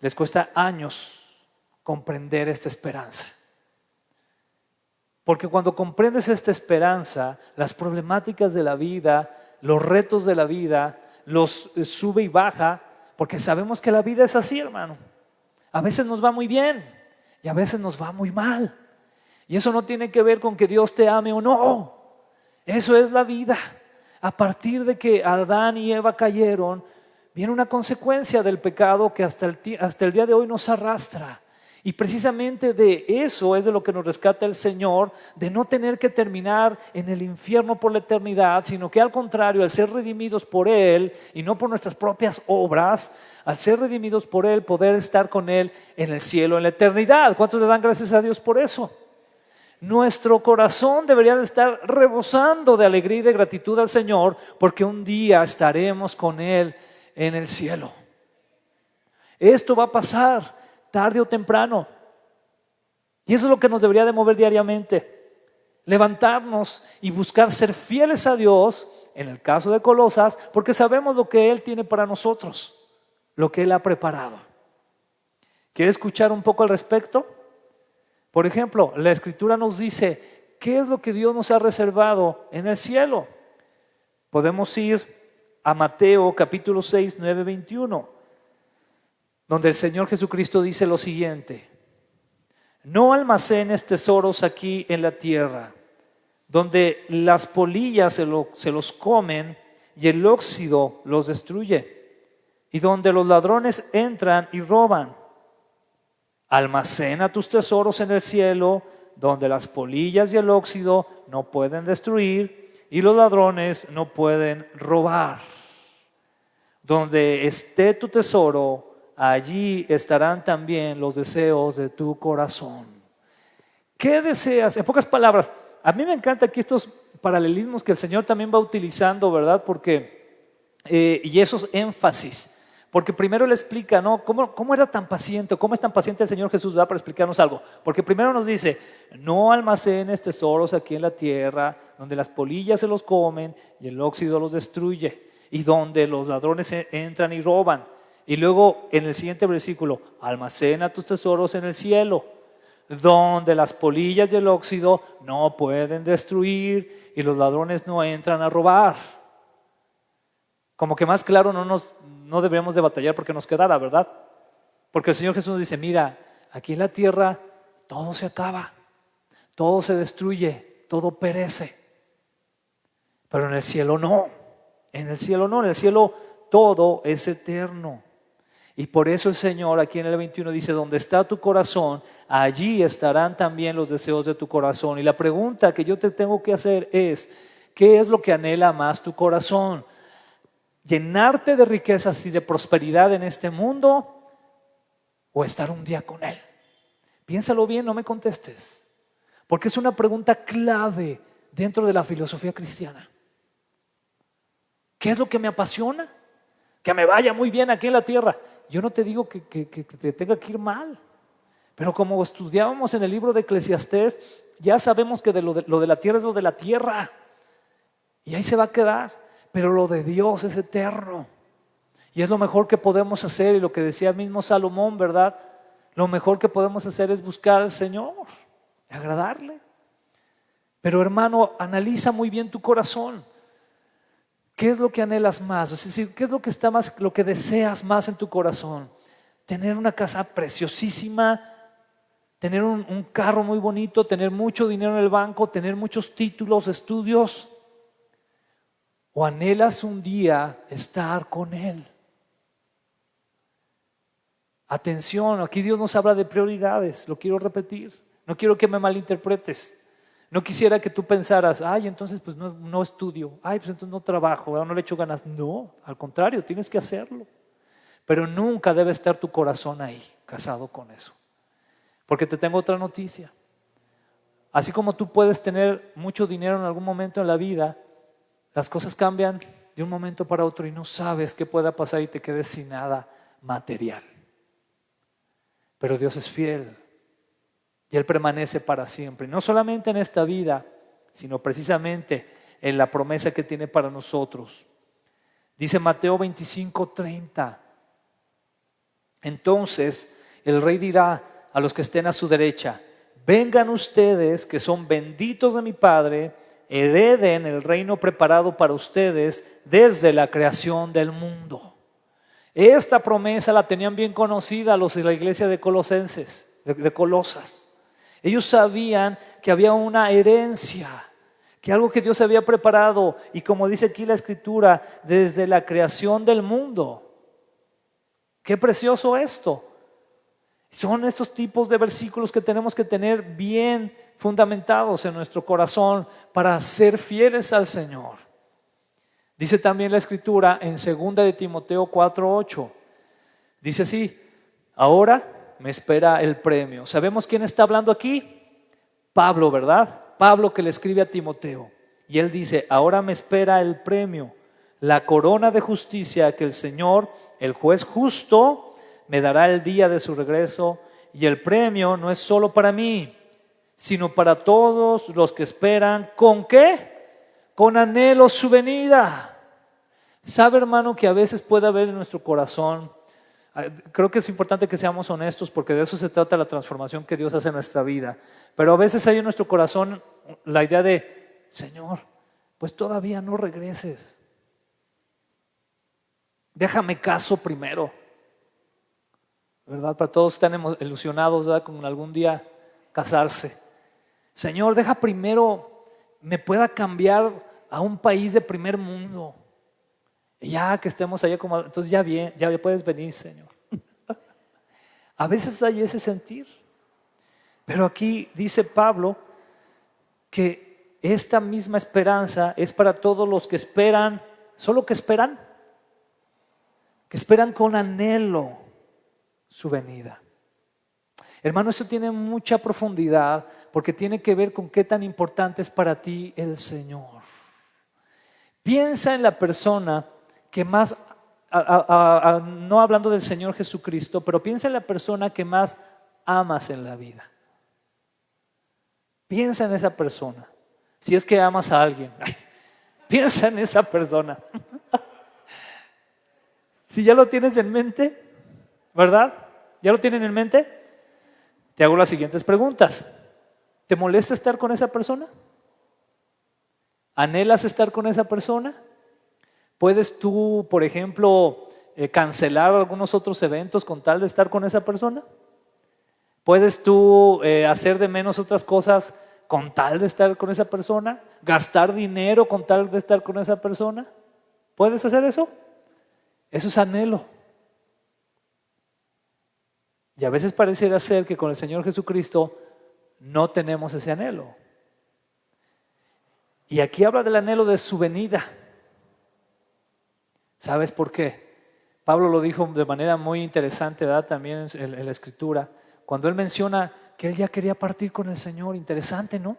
les cuesta años comprender esta esperanza. Porque cuando comprendes esta esperanza, las problemáticas de la vida, los retos de la vida, los sube y baja, porque sabemos que la vida es así, hermano. A veces nos va muy bien y a veces nos va muy mal. Y eso no tiene que ver con que Dios te ame o no. Eso es la vida. A partir de que Adán y Eva cayeron, viene una consecuencia del pecado que hasta el día de hoy nos arrastra. Y precisamente de eso es de lo que nos rescata el Señor, de no tener que terminar en el infierno por la eternidad, sino que al contrario, al ser redimidos por Él y no por nuestras propias obras, al ser redimidos por Él, poder estar con Él en el cielo, en la eternidad. ¿Cuántos le dan gracias a Dios por eso? Nuestro corazón debería de estar rebosando de alegría y de gratitud al Señor, porque un día estaremos con Él en el cielo. Esto va a pasar tarde o temprano. Y eso es lo que nos debería de mover diariamente. Levantarnos y buscar ser fieles a Dios, en el caso de Colosas, porque sabemos lo que Él tiene para nosotros, lo que Él ha preparado. ¿Quiere escuchar un poco al respecto? Por ejemplo, la Escritura nos dice, ¿qué es lo que Dios nos ha reservado en el cielo? Podemos ir a Mateo capítulo 6, 9, 21. Donde el Señor Jesucristo dice lo siguiente: no almacenes tesoros aquí en la tierra, donde las polillas se los comen y el óxido los destruye, y donde los ladrones entran y roban. Almacena tus tesoros en el cielo, donde las polillas y el óxido no pueden destruir y los ladrones no pueden robar. Donde esté tu tesoro, allí estarán también los deseos de tu corazón. ¿Qué deseas? En pocas palabras, a mí me encanta aquí estos paralelismos que el Señor también va utilizando, ¿verdad? Y esos énfasis. Porque primero le explica, ¿no? ¿Cómo era tan paciente? ¿Cómo es tan paciente el Señor Jesús, ¿verdad? Para explicarnos algo. Porque primero nos dice, no almacenes tesoros aquí en la tierra, donde las polillas se los comen y el óxido los destruye, y donde los ladrones entran y roban. Y luego en el siguiente versículo, almacena tus tesoros en el cielo, donde las polillas y el óxido no pueden destruir y los ladrones no entran a robar. Como que más claro no no deberíamos de batallar porque nos quedara, ¿verdad? Porque el Señor Jesús nos dice, mira, aquí en la tierra todo se acaba, todo se destruye, todo perece. Pero en el cielo no, en el cielo no, en el cielo todo es eterno. Y por eso el Señor aquí en el 21 dice, donde está tu corazón, allí estarán también los deseos de tu corazón. Y la pregunta que yo te tengo que hacer es, ¿qué es lo que anhela más tu corazón? ¿Llenarte de riquezas y de prosperidad en este mundo o estar un día con Él? Piénsalo bien, no me contestes, porque es una pregunta clave dentro de la filosofía cristiana. ¿Qué es lo que me apasiona? Que me vaya muy bien aquí en la tierra. Yo no te digo que te tenga que ir mal, pero como estudiábamos en el libro de Eclesiastés, ya sabemos que lo de la tierra es lo de la tierra y ahí se va a quedar, pero lo de Dios es eterno y es lo mejor que podemos hacer. Y lo que decía mismo Salomón, ¿verdad? Lo mejor que podemos hacer es buscar al Señor, agradarle. Pero hermano, analiza muy bien tu corazón. ¿Qué es lo que anhelas más? Es decir, ¿qué es lo que está más, lo que deseas más en tu corazón? Tener una casa preciosísima, tener un carro muy bonito, tener mucho dinero en el banco, tener muchos títulos, estudios. ¿O anhelas un día estar con Él? Atención, aquí Dios nos habla de prioridades, lo quiero repetir. No quiero que me malinterpretes. No quisiera que tú pensaras, ay, entonces pues no estudio, ay, pues entonces no trabajo, no le echo ganas. No, al contrario, tienes que hacerlo. Pero nunca debe estar tu corazón ahí, casado con eso. Porque te tengo otra noticia. Así como tú puedes tener mucho dinero en algún momento en la vida, las cosas cambian de un momento para otro y no sabes qué pueda pasar y te quedes sin nada material. Pero Dios es fiel. Y Él permanece para siempre, no solamente en esta vida, sino precisamente en la promesa que tiene para nosotros. Dice Mateo 25:30. Entonces el Rey dirá a los que estén a su derecha, vengan ustedes que son benditos de mi Padre, hereden el reino preparado para ustedes desde la creación del mundo. Esta promesa la tenían bien conocida los de la iglesia de Colosenses, de Colosas. Ellos sabían que había una herencia, que algo que Dios había preparado, y como dice aquí la Escritura, desde la creación del mundo. Qué precioso esto. Son estos tipos de versículos que tenemos que tener bien fundamentados en nuestro corazón para ser fieles al Señor. Dice también la Escritura en 2 de Timoteo 4:8. Dice así, ahora me espera el premio. ¿Sabemos quién está hablando aquí? Pablo, ¿verdad? Pablo, que le escribe a Timoteo. Y él dice, ahora me espera el premio, la corona de justicia que el Señor, el juez justo, me dará el día de su regreso. Y el premio no es solo para mí, sino para todos los que esperan. ¿Con qué? Con anhelo su venida. ¿Sabe, hermano, que a veces puede haber en nuestro corazón? Creo que es importante que seamos honestos, porque de eso se trata la transformación que Dios hace en nuestra vida. Pero a veces hay en nuestro corazón la idea de, Señor, pues todavía no regreses. Déjame caso primero. ¿Verdad? Para todos están ilusionados, ¿verdad? Con algún día casarse. Señor, deja primero me pueda cambiar a un país de primer mundo. Y ya que estemos allá como, entonces ya bien, ya puedes venir, Señor. A veces hay ese sentir. Pero aquí dice Pablo que esta misma esperanza es para todos los que esperan, solo que esperan con anhelo su venida. Hermano, esto tiene mucha profundidad porque tiene que ver con qué tan importante es para ti el Señor. Piensa en la persona que más, no hablando del Señor Jesucristo, pero piensa en la persona que más amas en la vida. Piensa en esa persona. Si es que amas a alguien, piensa en esa persona. Si ya lo tienes en mente, ¿verdad? ¿Ya lo tienen en mente? Te hago las siguientes preguntas. ¿Te molesta estar con esa persona? ¿Anhelas estar con esa persona? ¿Puedes tú, por ejemplo, cancelar algunos otros eventos con tal de estar con esa persona? ¿Puedes tú hacer de menos otras cosas con tal de estar con esa persona? ¿Gastar dinero con tal de estar con esa persona? ¿Puedes hacer eso? Eso es anhelo. Y a veces pareciera ser que con el Señor Jesucristo no tenemos ese anhelo. Y aquí habla del anhelo de su venida. ¿Sabes por qué? Pablo lo dijo de manera muy interesante, ¿verdad? También en la Escritura. Cuando él menciona que él ya quería partir con el Señor. Interesante, ¿no?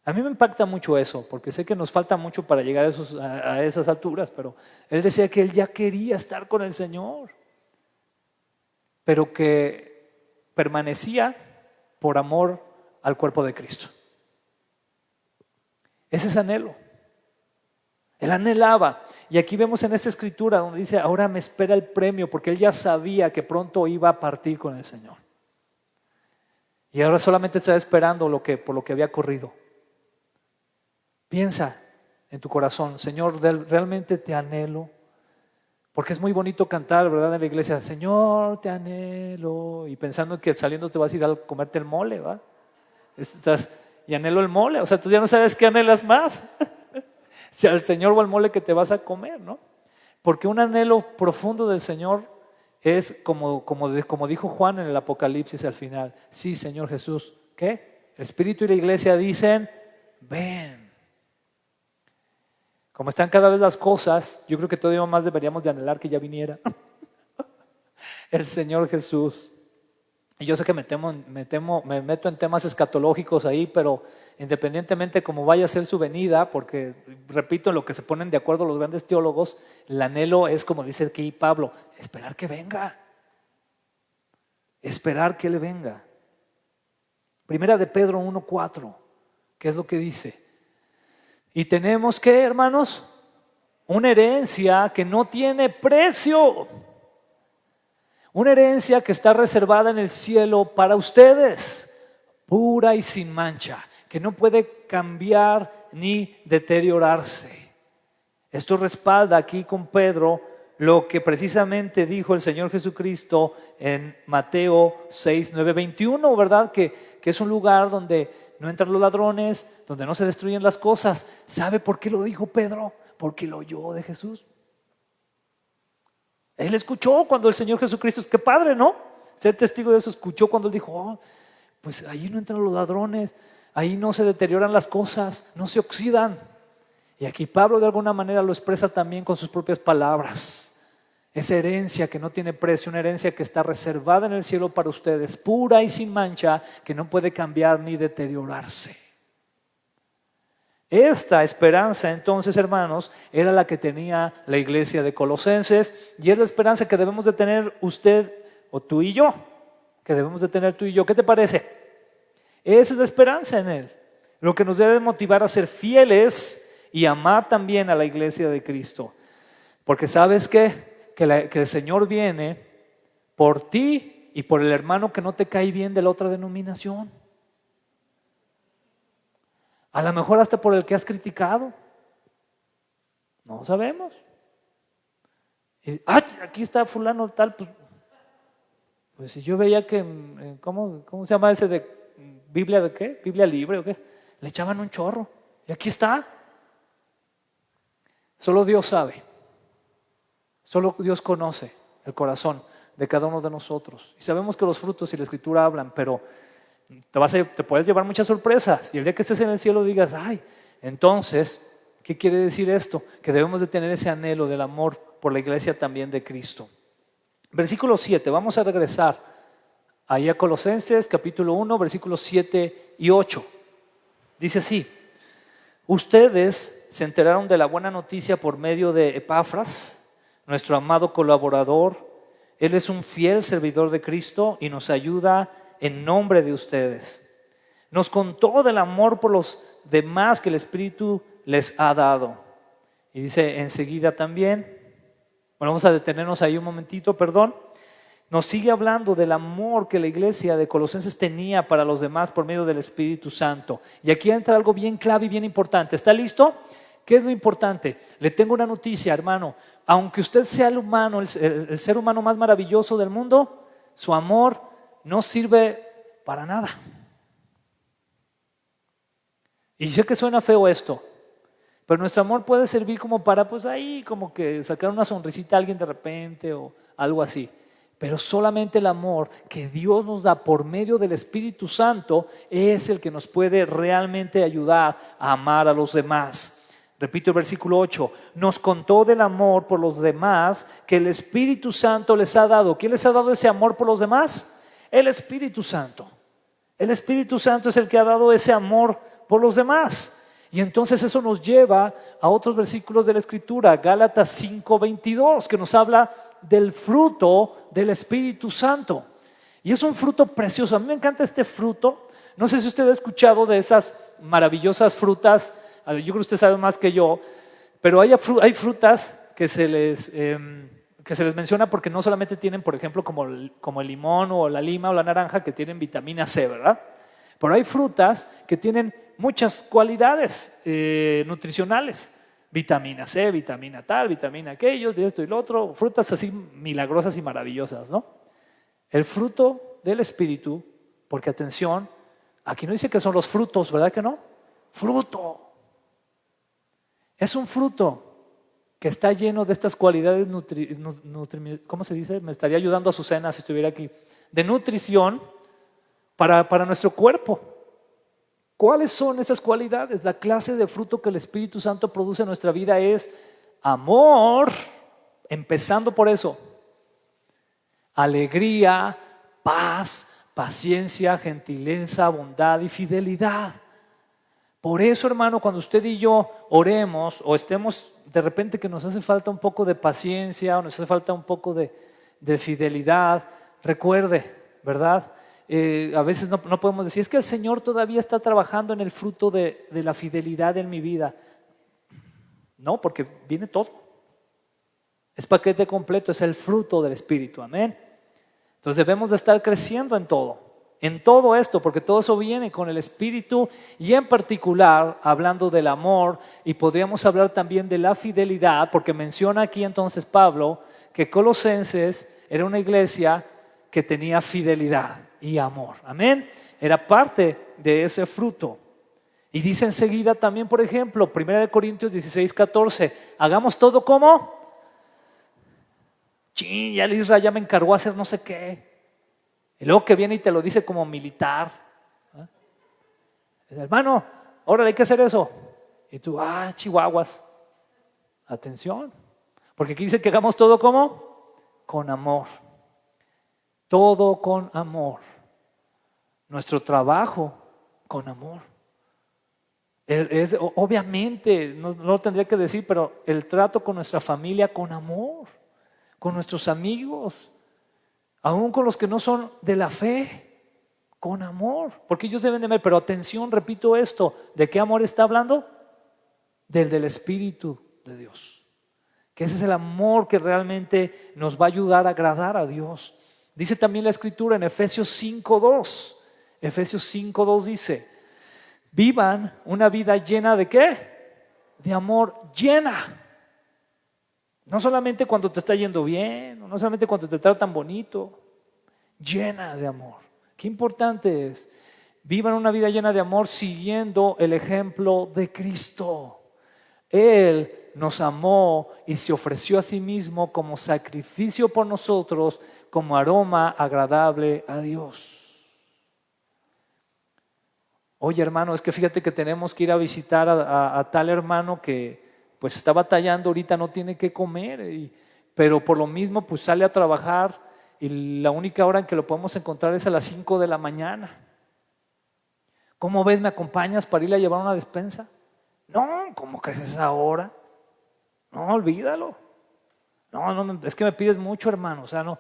A mí me impacta mucho eso, porque sé que nos falta mucho para llegar a esas alturas, pero él decía que él ya quería estar con el Señor, pero que permanecía por amor al cuerpo de Cristo. Ese es anhelo. Él anhelaba. Y aquí vemos en esta escritura donde dice, ahora me espera el premio, porque él ya sabía que pronto iba a partir con el Señor. Y ahora solamente está esperando por lo que había corrido. Piensa en tu corazón, Señor, realmente te anhelo. Porque es muy bonito cantar, ¿verdad? En la iglesia, Señor, te anhelo. Y pensando que saliendo te vas a ir a comerte el mole, ¿va? Y anhelo el mole. O sea, tú ya no sabes qué anhelas más. Si al Señor o al mole que te vas a comer, ¿no? Porque un anhelo profundo del Señor es como dijo Juan en el Apocalipsis al final. Sí, Señor Jesús. ¿Qué? El Espíritu y la iglesia dicen, ven. Como están cada vez las cosas, yo creo que todavía más deberíamos de anhelar que ya viniera el Señor Jesús. Y yo sé que me meto en temas escatológicos ahí, pero independientemente cómo vaya a ser su venida, porque repito, en lo que se ponen de acuerdo los grandes teólogos, el anhelo es como dice aquí Pablo, esperar que venga. Esperar que Él venga. Primera de Pedro 1:4, ¿qué es lo que dice? Y tenemos que, hermanos, una herencia que no tiene precio. Una herencia que está reservada en el cielo para ustedes, pura y sin mancha, que no puede cambiar ni deteriorarse. Esto respalda aquí con Pedro lo que precisamente dijo el Señor Jesucristo en Mateo 6:9-21, ¿verdad? Que es un lugar donde no entran los ladrones, donde no se destruyen las cosas. ¿Sabe por qué lo dijo Pedro? Porque lo oyó de Jesús. Él escuchó cuando el Señor Jesucristo, qué padre, ¿no? Ser testigo de eso, escuchó cuando Él dijo, pues ahí no entran los ladrones, ahí no se deterioran las cosas, no se oxidan. Y aquí Pablo de alguna manera lo expresa también con sus propias palabras. Esa herencia que no tiene precio, una herencia que está reservada en el cielo para ustedes, pura y sin mancha, que no puede cambiar ni deteriorarse. Esta esperanza entonces, hermanos, era la que tenía la iglesia de Colosenses y es la esperanza que debemos de tener usted o tú y yo, que debemos de tener tú y yo. ¿Qué te parece? Esa es la esperanza en Él, lo que nos debe motivar a ser fieles y amar también a la iglesia de Cristo. Porque ¿sabes qué? Que el Señor viene por ti y por el hermano que no te cae bien de la otra denominación. A lo mejor hasta por el que has criticado. No sabemos. Aquí está fulano tal. Pues si yo veía que, ¿cómo se llama ese de Biblia de qué? ¿Biblia libre o qué? Le echaban un chorro. Y aquí está. Solo Dios sabe. Solo Dios conoce el corazón de cada uno de nosotros. Y sabemos que los frutos y la Escritura hablan, pero te puedes llevar muchas sorpresas. Y el día que estés en el cielo digas, entonces, ¿qué quiere decir esto? Que debemos de tener ese anhelo del amor por la iglesia también de Cristo. Versículo 7, vamos a regresar ahí a Colosenses capítulo 1, versículos 7 y 8. Dice así, ustedes se enteraron de la buena noticia por medio de Epafras, nuestro amado colaborador. Él es un fiel servidor de Cristo y nos ayuda en nombre de ustedes. Nos contó del amor por los demás que el Espíritu les ha dado. Y dice enseguida también, vamos a detenernos ahí un momentito, perdón. Nos sigue hablando del amor que la iglesia de Colosenses tenía para los demás por medio del Espíritu Santo. Y aquí entra algo bien clave y bien importante. ¿Está listo? ¿Qué es lo importante? Le tengo una noticia, hermano. aunque usted sea el humano, el ser humano más maravilloso del mundo, su amor no sirve para nada. Y sé que suena feo esto, pero nuestro amor puede servir como para, pues ahí, como que sacar una sonrisita a alguien de repente o algo así. Pero solamente el amor que Dios nos da por medio del Espíritu Santo es el que nos puede realmente ayudar a amar a los demás. Repito el versículo 8, nos contó del amor por los demás que el Espíritu Santo les ha dado. ¿Quién les ha dado ese amor por los demás? El Espíritu Santo. El Espíritu Santo es el que ha dado ese amor por los demás. Y entonces eso nos lleva a otros versículos de la Escritura, Gálatas 5:22, que nos habla del fruto del Espíritu Santo. Y es un fruto precioso. A mí me encanta este fruto. No sé si usted ha escuchado de esas maravillosas frutas. Yo creo que usted sabe más que yo, pero hay frutas que se les menciona porque no solamente tienen, por ejemplo, como el limón o la lima o la naranja, que tienen vitamina C, ¿verdad? Pero hay frutas que tienen muchas cualidades nutricionales. Vitamina C, vitamina tal, vitamina aquello, de esto y lo otro. Frutas así milagrosas y maravillosas, ¿no? El fruto del Espíritu, porque atención, aquí no dice que son los frutos, ¿verdad que no? Fruto. Es un fruto que está lleno de estas cualidades ¿cómo se dice? Me estaría ayudando a Azucena si estuviera aquí. De nutrición para nuestro cuerpo. ¿Cuáles son esas cualidades? La clase de fruto que el Espíritu Santo produce en nuestra vida es amor, empezando por eso. Alegría, paz, paciencia, gentileza, bondad y fidelidad. Por eso, hermano, cuando usted y yo oremos o estemos de repente que nos hace falta un poco de paciencia o nos hace falta un poco de fidelidad, recuerde, ¿verdad? A veces no podemos decir, es que el Señor todavía está trabajando en el fruto de la fidelidad en mi vida. No, porque viene todo. Es paquete completo, es el fruto del Espíritu, amén. Entonces debemos de estar creciendo en todo esto, porque todo eso viene con el Espíritu y en particular hablando del amor, y podríamos hablar también de la fidelidad, porque menciona aquí entonces Pablo que Colosenses era una iglesia que tenía fidelidad y amor, amén. Era parte de ese fruto. Y dice enseguida también, por ejemplo, 1 Corintios 16:14, hagamos todo como, ya Israel ya me encargó hacer no sé qué. Y luego que viene y te lo dice como militar. Hermano, ahora hay que hacer eso. Y tú, chihuahuas. Atención. Porque aquí dice que hagamos todo como con amor. Todo con amor. Nuestro trabajo con amor. Obviamente, no lo tendría que decir, pero el trato con nuestra familia con amor. Con nuestros amigos. Aún con los que no son de la fe, con amor, porque ellos deben de ver, pero atención, repito esto, ¿de qué amor está hablando? Del Espíritu de Dios, que ese es el amor que realmente nos va a ayudar a agradar a Dios. Dice también la Escritura en Efesios 5:2 dice, vivan una vida llena ¿de qué? De amor, llena. No solamente cuando te está yendo bien, no solamente cuando te tratan bonito, llena de amor. Qué importante es. Vivan una vida llena de amor siguiendo el ejemplo de Cristo. Él nos amó y se ofreció a sí mismo como sacrificio por nosotros, como aroma agradable a Dios. Oye, hermano, es que fíjate que tenemos que ir a visitar a tal hermano que pues está batallando ahorita, no tiene que comer, pero por lo mismo pues sale a trabajar y la única hora en que lo podemos encontrar es a las 5 de la mañana. ¿Cómo ves? ¿Me acompañas para irle a llevar una despensa? No, ¿cómo crees esa hora? No, olvídalo. No, es que me pides mucho, hermano. O sea, no,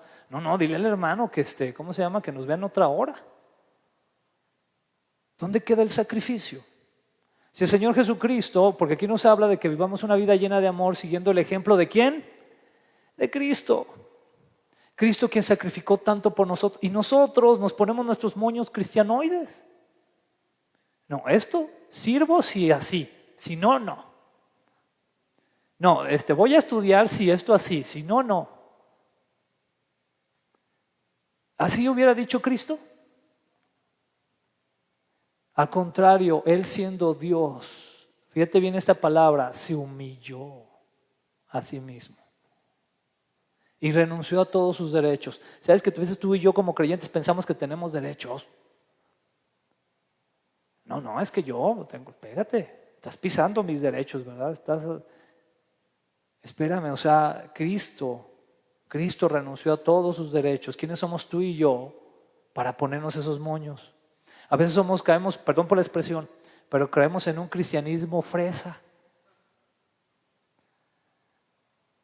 dile al hermano que ¿cómo se llama? Que nos vean otra hora. ¿Dónde queda el sacrificio? Si el Señor Jesucristo, porque aquí nos habla de que vivamos una vida llena de amor siguiendo el ejemplo ¿de quién? De Cristo. Cristo quien sacrificó tanto por nosotros y nosotros nos ponemos nuestros moños cristianoides. No, esto sirvo si así, si no, no. No, voy a estudiar si esto así, si no, no. ¿Así hubiera dicho Cristo? Al contrario, Él siendo Dios, fíjate bien esta palabra, se humilló a sí mismo y renunció a todos sus derechos. ¿Sabes que a veces tú y yo como creyentes pensamos que tenemos derechos? No, es que yo tengo, espérate, estás pisando mis derechos, ¿verdad? Espérame, o sea, Cristo renunció a todos sus derechos. ¿Quiénes somos tú y yo para ponernos esos moños? A veces caemos, perdón por la expresión, pero creemos en un cristianismo fresa.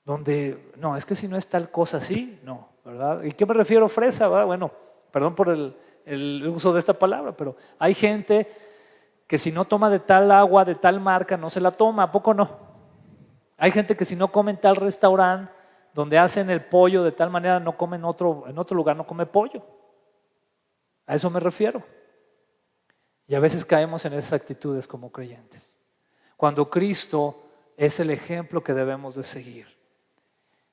Donde, no, es que si no es tal cosa así, no, ¿verdad? ¿Y qué me refiero fresa? ¿Verdad? Bueno, perdón por el uso de esta palabra, pero hay gente que si no toma de tal agua, de tal marca, no se la toma, ¿a poco no? Hay gente que si no come en tal restaurante donde hacen el pollo de tal manera, no come en otro lugar, no come pollo. A eso me refiero. Y a veces caemos en esas actitudes como creyentes. Cuando Cristo es el ejemplo que debemos de seguir.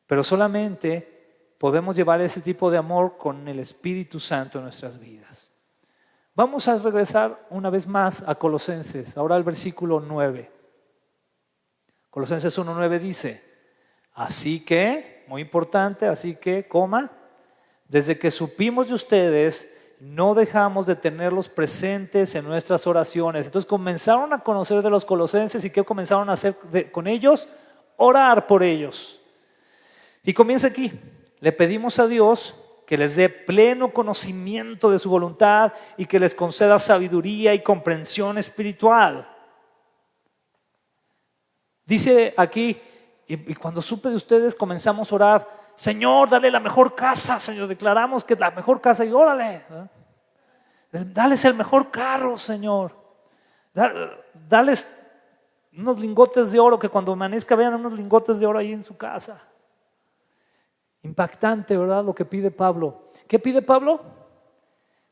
Pero solamente podemos llevar ese tipo de amor con el Espíritu Santo en nuestras vidas. Vamos a regresar una vez más a Colosenses, ahora al versículo 9. Colosenses 1:9 dice, así que, muy importante, así que, desde que supimos de ustedes, no dejamos de tenerlos presentes en nuestras oraciones. Entonces comenzaron a conocer de los colosenses y ¿qué comenzaron a hacer con ellos? Orar por ellos. Y comienza aquí, le pedimos a Dios que les dé pleno conocimiento de su voluntad y que les conceda sabiduría y comprensión espiritual. Dice aquí, y cuando supe de ustedes comenzamos a orar, Señor, dale la mejor casa, Señor, declaramos que la mejor casa y órale, dales el mejor carro, Señor, dales unos lingotes de oro, que cuando amanezca vean unos lingotes de oro ahí en su casa. Impactante, ¿verdad? Lo que pide Pablo. ¿Qué pide Pablo?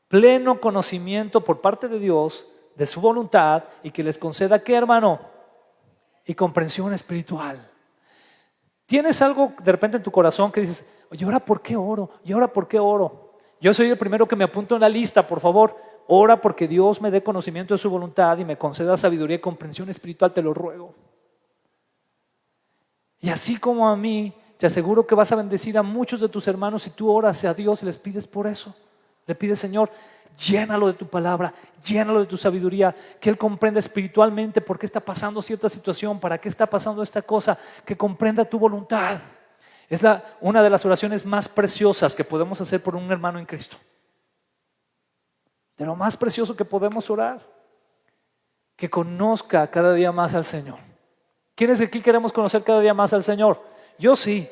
Pleno conocimiento por parte de Dios de su voluntad y que les conceda, ¿qué, hermano? Y comprensión espiritual. ¿Tienes algo de repente en tu corazón que dices, oye, ¿ahora por qué oro? ¿Y ahora por qué oro? Yo soy el primero que me apunto en la lista, por favor. Ora porque Dios me dé conocimiento de su voluntad y me conceda sabiduría y comprensión espiritual, te lo ruego. Y así como a mí, te aseguro que vas a bendecir a muchos de tus hermanos si tú oras a Dios y les pides por eso. Le pides, Señor, llénalo de tu palabra, llénalo de tu sabiduría, que Él comprenda espiritualmente por qué está pasando cierta situación, para qué está pasando esta cosa, que comprenda tu voluntad. Es una de las oraciones más preciosas que podemos hacer por un hermano en Cristo. De lo más precioso que podemos orar, que conozca cada día más al Señor. ¿Quiénes de aquí queremos conocer cada día más al Señor? Yo sí,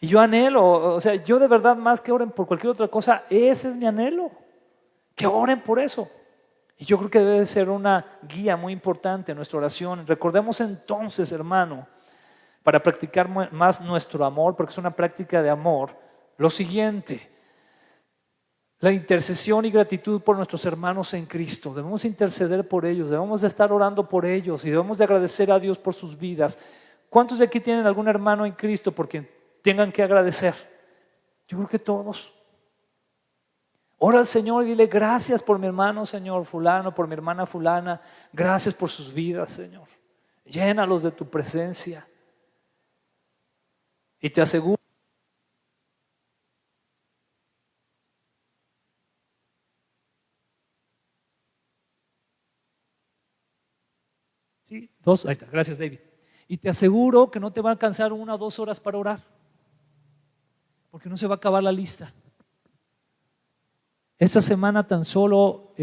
y yo anhelo, o sea, yo de verdad más que oren por cualquier otra cosa, ese es mi anhelo, que oren por eso. Y yo creo que debe ser una guía muy importante en nuestra oración. Recordemos entonces, hermano, para practicar más nuestro amor, porque es una práctica de amor, lo siguiente: la intercesión y gratitud por nuestros hermanos en Cristo. Debemos interceder por ellos, debemos de estar orando por ellos y debemos de agradecer a Dios por sus vidas. ¿Cuántos de aquí tienen algún hermano en Cristo por quien tengan que agradecer? Yo creo que todos. Ora al Señor y dile, gracias por mi hermano, Señor fulano, por mi hermana fulana. Gracias por sus vidas, Señor. Llénalos de tu presencia. Y te aseguro, sí, ahí está, gracias David. Y te aseguro que no te va a alcanzar 1 o 2 horas para orar, porque no se va a acabar la lista. Esta semana tan solo,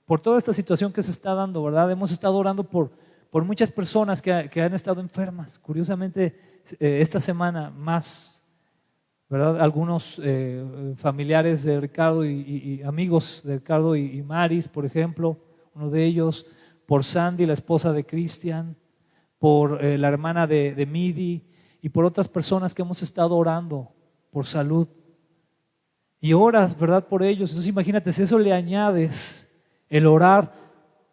por toda esta situación que se está dando, ¿verdad? Hemos estado orando por muchas personas que han estado enfermas. Curiosamente, esta semana más, ¿verdad? Algunos familiares de Ricardo y amigos de Ricardo y Maris, por ejemplo, uno de ellos, por Sandy, la esposa de Cristian, por la hermana de Midi y por otras personas que hemos estado orando por salud. Y oras, ¿verdad?, por ellos. Entonces imagínate, si eso le añades el orar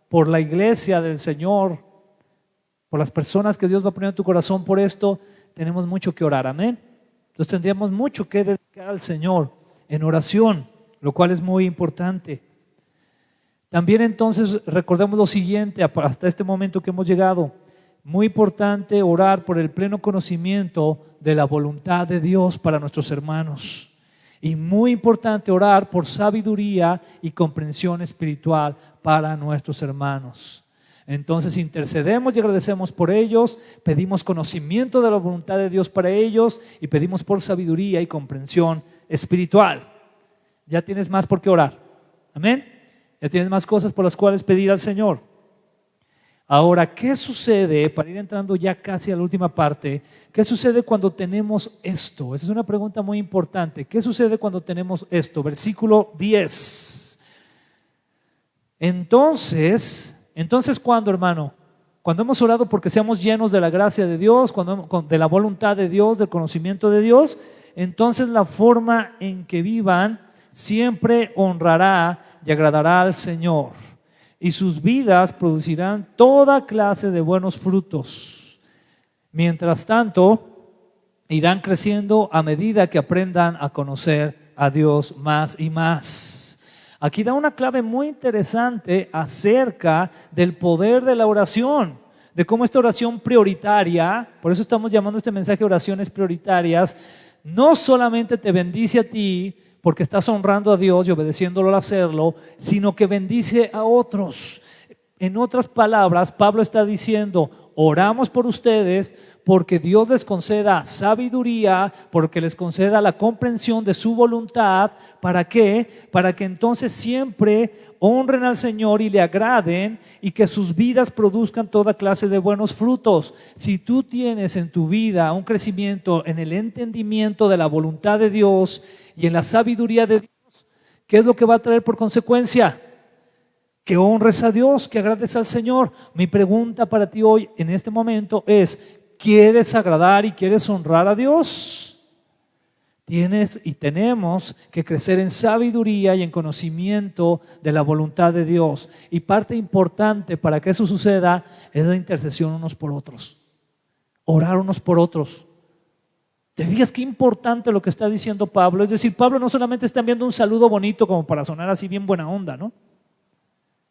por la iglesia del Señor, por las personas que Dios va a poner en tu corazón por esto, tenemos mucho que orar, amén. Entonces tendríamos mucho que dedicar al Señor en oración, lo cual es muy importante. También entonces recordemos lo siguiente, hasta este momento que hemos llegado, muy importante orar por el pleno conocimiento de la voluntad de Dios para nuestros hermanos. Y muy importante orar por sabiduría y comprensión espiritual para nuestros hermanos. Entonces intercedemos y agradecemos por ellos, pedimos conocimiento de la voluntad de Dios para ellos y pedimos por sabiduría y comprensión espiritual. Ya tienes más por qué orar, amén. Ya tienes más cosas por las cuales pedir al Señor. Ahora, ¿qué sucede, para ir entrando ya casi a la última parte, qué sucede cuando tenemos esto? Esa es una pregunta muy importante. ¿Qué sucede cuando tenemos esto? Versículo 10. Entonces, ¿cuándo, hermano? Cuando hemos orado porque seamos llenos de la gracia de Dios, de la voluntad de Dios, del conocimiento de Dios, entonces la forma en que vivan siempre honrará y agradará al Señor, y sus vidas producirán toda clase de buenos frutos. Mientras tanto, irán creciendo a medida que aprendan a conocer a Dios más y más. Aquí da una clave muy interesante acerca del poder de la oración, de cómo esta oración prioritaria, por eso estamos llamando este mensaje oraciones prioritarias, no solamente te bendice a ti, porque estás honrando a Dios y obedeciéndolo al hacerlo, sino que bendice a otros. En otras palabras, Pablo está diciendo, oramos por ustedes porque Dios les conceda sabiduría, porque les conceda la comprensión de su voluntad. ¿Para qué? Para que entonces siempre honren al Señor y le agraden y que sus vidas produzcan toda clase de buenos frutos. Si tú tienes en tu vida un crecimiento en el entendimiento de la voluntad de Dios y en la sabiduría de Dios, ¿qué es lo que va a traer por consecuencia? Que honres a Dios, que agrades al Señor. Mi pregunta para ti hoy en este momento es, ¿quieres agradar y quieres honrar a Dios? Tienes y tenemos que crecer en sabiduría y en conocimiento de la voluntad de Dios. Y parte importante para que eso suceda es la intercesión unos por otros. Orar unos por otros. ¿Te fijas qué importante lo que está diciendo Pablo? Es decir, Pablo no solamente está enviando un saludo bonito como para sonar así bien buena onda, ¿no?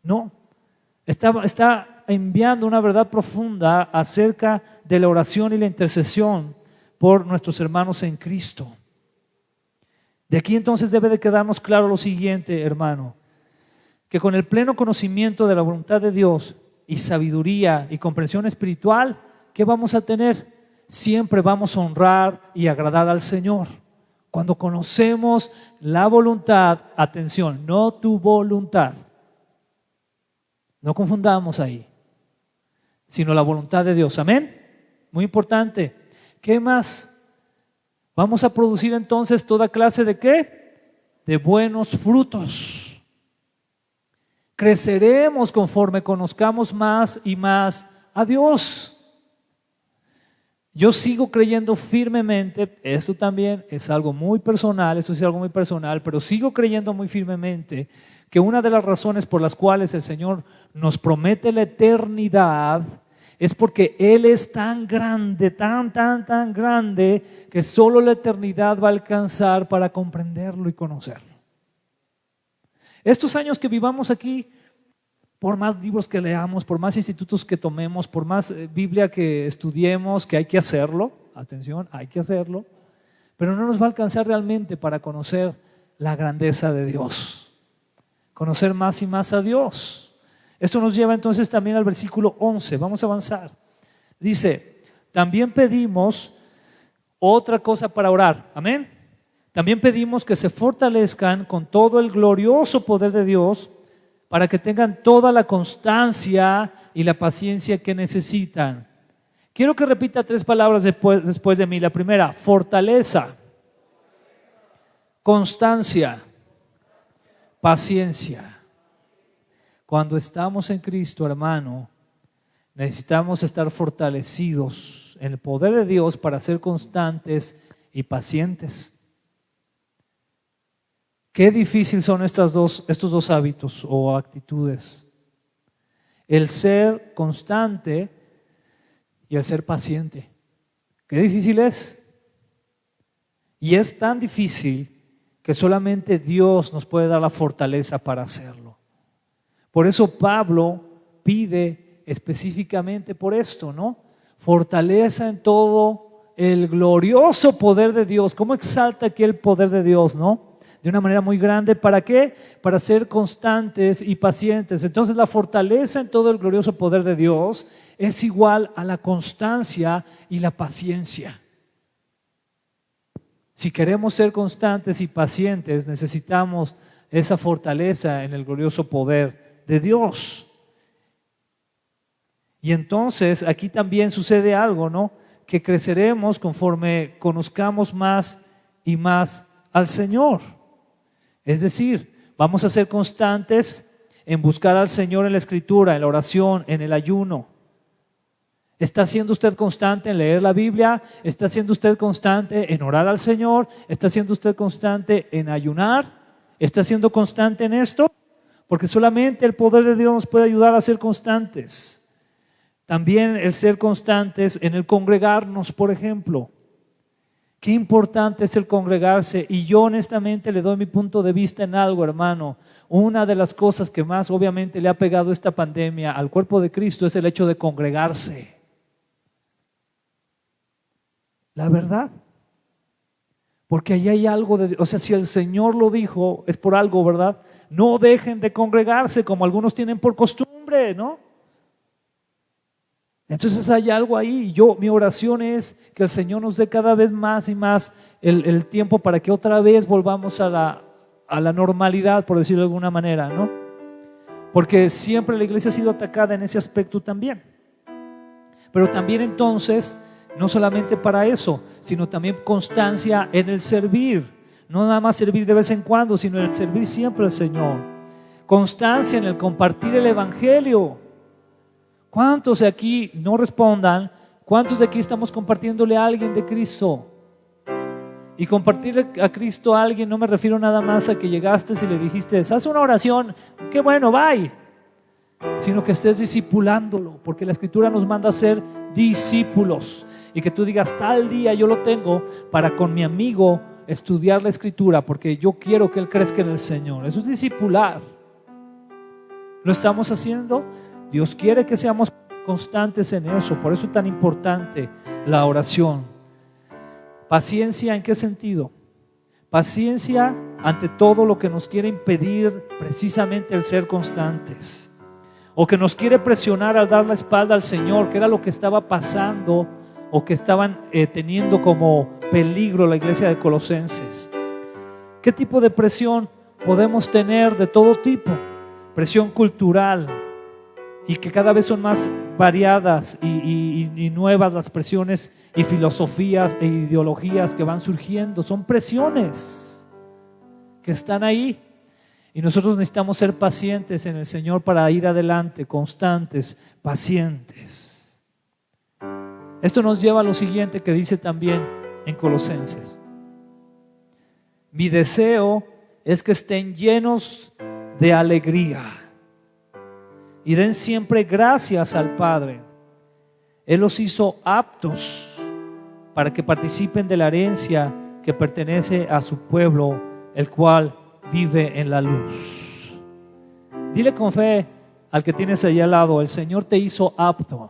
No, está enviando una verdad profunda acerca de la oración y la intercesión por nuestros hermanos en Cristo. De aquí entonces debe de quedarnos claro lo siguiente, hermano, que con el pleno conocimiento de la voluntad de Dios y sabiduría y comprensión espiritual, ¿qué vamos a tener? Siempre vamos a honrar y agradar al Señor. Cuando conocemos la voluntad, atención, no tu voluntad, no confundamos ahí, sino la voluntad de Dios, amén, muy importante. ¿Qué más? Vamos a producir entonces toda clase de ¿qué? De buenos frutos. Creceremos conforme conozcamos más y más a Dios. Yo sigo creyendo firmemente, esto también es algo muy personal, pero sigo creyendo muy firmemente que una de las razones por las cuales el Señor nos promete la eternidad es porque Él es tan grande, tan grande, que solo la eternidad va a alcanzar para comprenderlo y conocerlo. Estos años que vivamos aquí, por más libros que leamos, por más institutos que tomemos, por más Biblia que estudiemos, que hay que hacerlo, atención, hay que hacerlo, pero no nos va a alcanzar realmente para conocer la grandeza de Dios, conocer más y más a Dios. Esto nos lleva entonces también al versículo 11, vamos a avanzar. Dice, también pedimos otra cosa para orar, amén. También pedimos que se fortalezcan con todo el glorioso poder de Dios para que tengan toda la constancia y la paciencia que necesitan. Quiero que repita 3 palabras después de mí. La primera, fortaleza, constancia, paciencia. Cuando estamos en Cristo, hermano, necesitamos estar fortalecidos en el poder de Dios para ser constantes y pacientes. Qué difícil son estos dos hábitos o actitudes. El ser constante y el ser paciente. Qué difícil es. Y es tan difícil que solamente Dios nos puede dar la fortaleza para hacerlo. Por eso Pablo pide específicamente por esto, ¿no? Fortaleza en todo el glorioso poder de Dios. ¿Cómo exalta aquí el poder de Dios, no? De una manera muy grande. ¿Para qué? Para ser constantes y pacientes. Entonces la fortaleza en todo el glorioso poder de Dios es igual a la constancia y la paciencia. Si queremos ser constantes y pacientes, necesitamos esa fortaleza en el glorioso poder de Dios. Y entonces aquí también sucede algo, ¿no? Que creceremos conforme conozcamos más y más al Señor. Es decir, vamos a ser constantes en buscar al Señor en la Escritura, en la oración, en el ayuno. ¿Está siendo usted constante en leer la Biblia? ¿Está siendo usted constante en orar al Señor? ¿Está siendo usted constante en ayunar? ¿Está siendo constante en esto? Porque solamente el poder de Dios nos puede ayudar a ser constantes. También el ser constantes en el congregarnos, por ejemplo. Qué importante es el congregarse. Y yo honestamente le doy mi punto de vista en algo, hermano. Una de las cosas que más obviamente le ha pegado esta pandemia al cuerpo de Cristo es el hecho de congregarse. La verdad. Porque ahí hay algo de, o sea, si el Señor lo dijo, es por algo, ¿verdad? No dejen de congregarse como algunos tienen por costumbre, ¿no? Entonces hay algo ahí. Mi oración es que el Señor nos dé cada vez más y más el tiempo para que otra vez volvamos a la normalidad, por decirlo de alguna manera, ¿no? Porque siempre la iglesia ha sido atacada en ese aspecto también. Pero también entonces, no solamente para eso, sino también constancia en el servir. No nada más servir de vez en cuando, sino el servir siempre al Señor. Constancia en el compartir el Evangelio. ¿Cuántos de aquí no respondan? ¿Cuántos de aquí estamos compartiéndole a alguien de Cristo? Y compartirle a Cristo a alguien no me refiero nada más a que llegaste y le dijiste, haz una oración, qué bueno, bye. Sino que estés discipulándolo, porque la Escritura nos manda a ser discípulos. Y que tú digas, tal día yo lo tengo para con mi amigo estudiar la Escritura, porque yo quiero que él crezca en el Señor. Eso es discipular. ¿Lo estamos haciendo? Dios quiere que seamos constantes en eso. Por eso es tan importante la oración. Paciencia, ¿en qué sentido? Paciencia ante todo lo que nos quiere impedir precisamente el ser constantes, o que nos quiere presionar al dar la espalda al Señor, que era lo que estaba pasando o que estaban teniendo como peligro la iglesia de Colosenses. ¿Qué tipo de presión podemos tener? De todo tipo. Presión cultural, y que cada vez son más variadas y nuevas las presiones y filosofías e ideologías que van surgiendo. Son presiones que están ahí, y nosotros necesitamos ser pacientes en el Señor para ir adelante, constantes, pacientes. Esto nos lleva a lo siguiente que dice también en Colosenses: mi deseo es que estén llenos de alegría y den siempre gracias al Padre. Él los hizo aptos para que participen de la herencia que pertenece a su pueblo, el cual vive en la luz. Dile con fe al que tienes allá al lado: el Señor te hizo apto.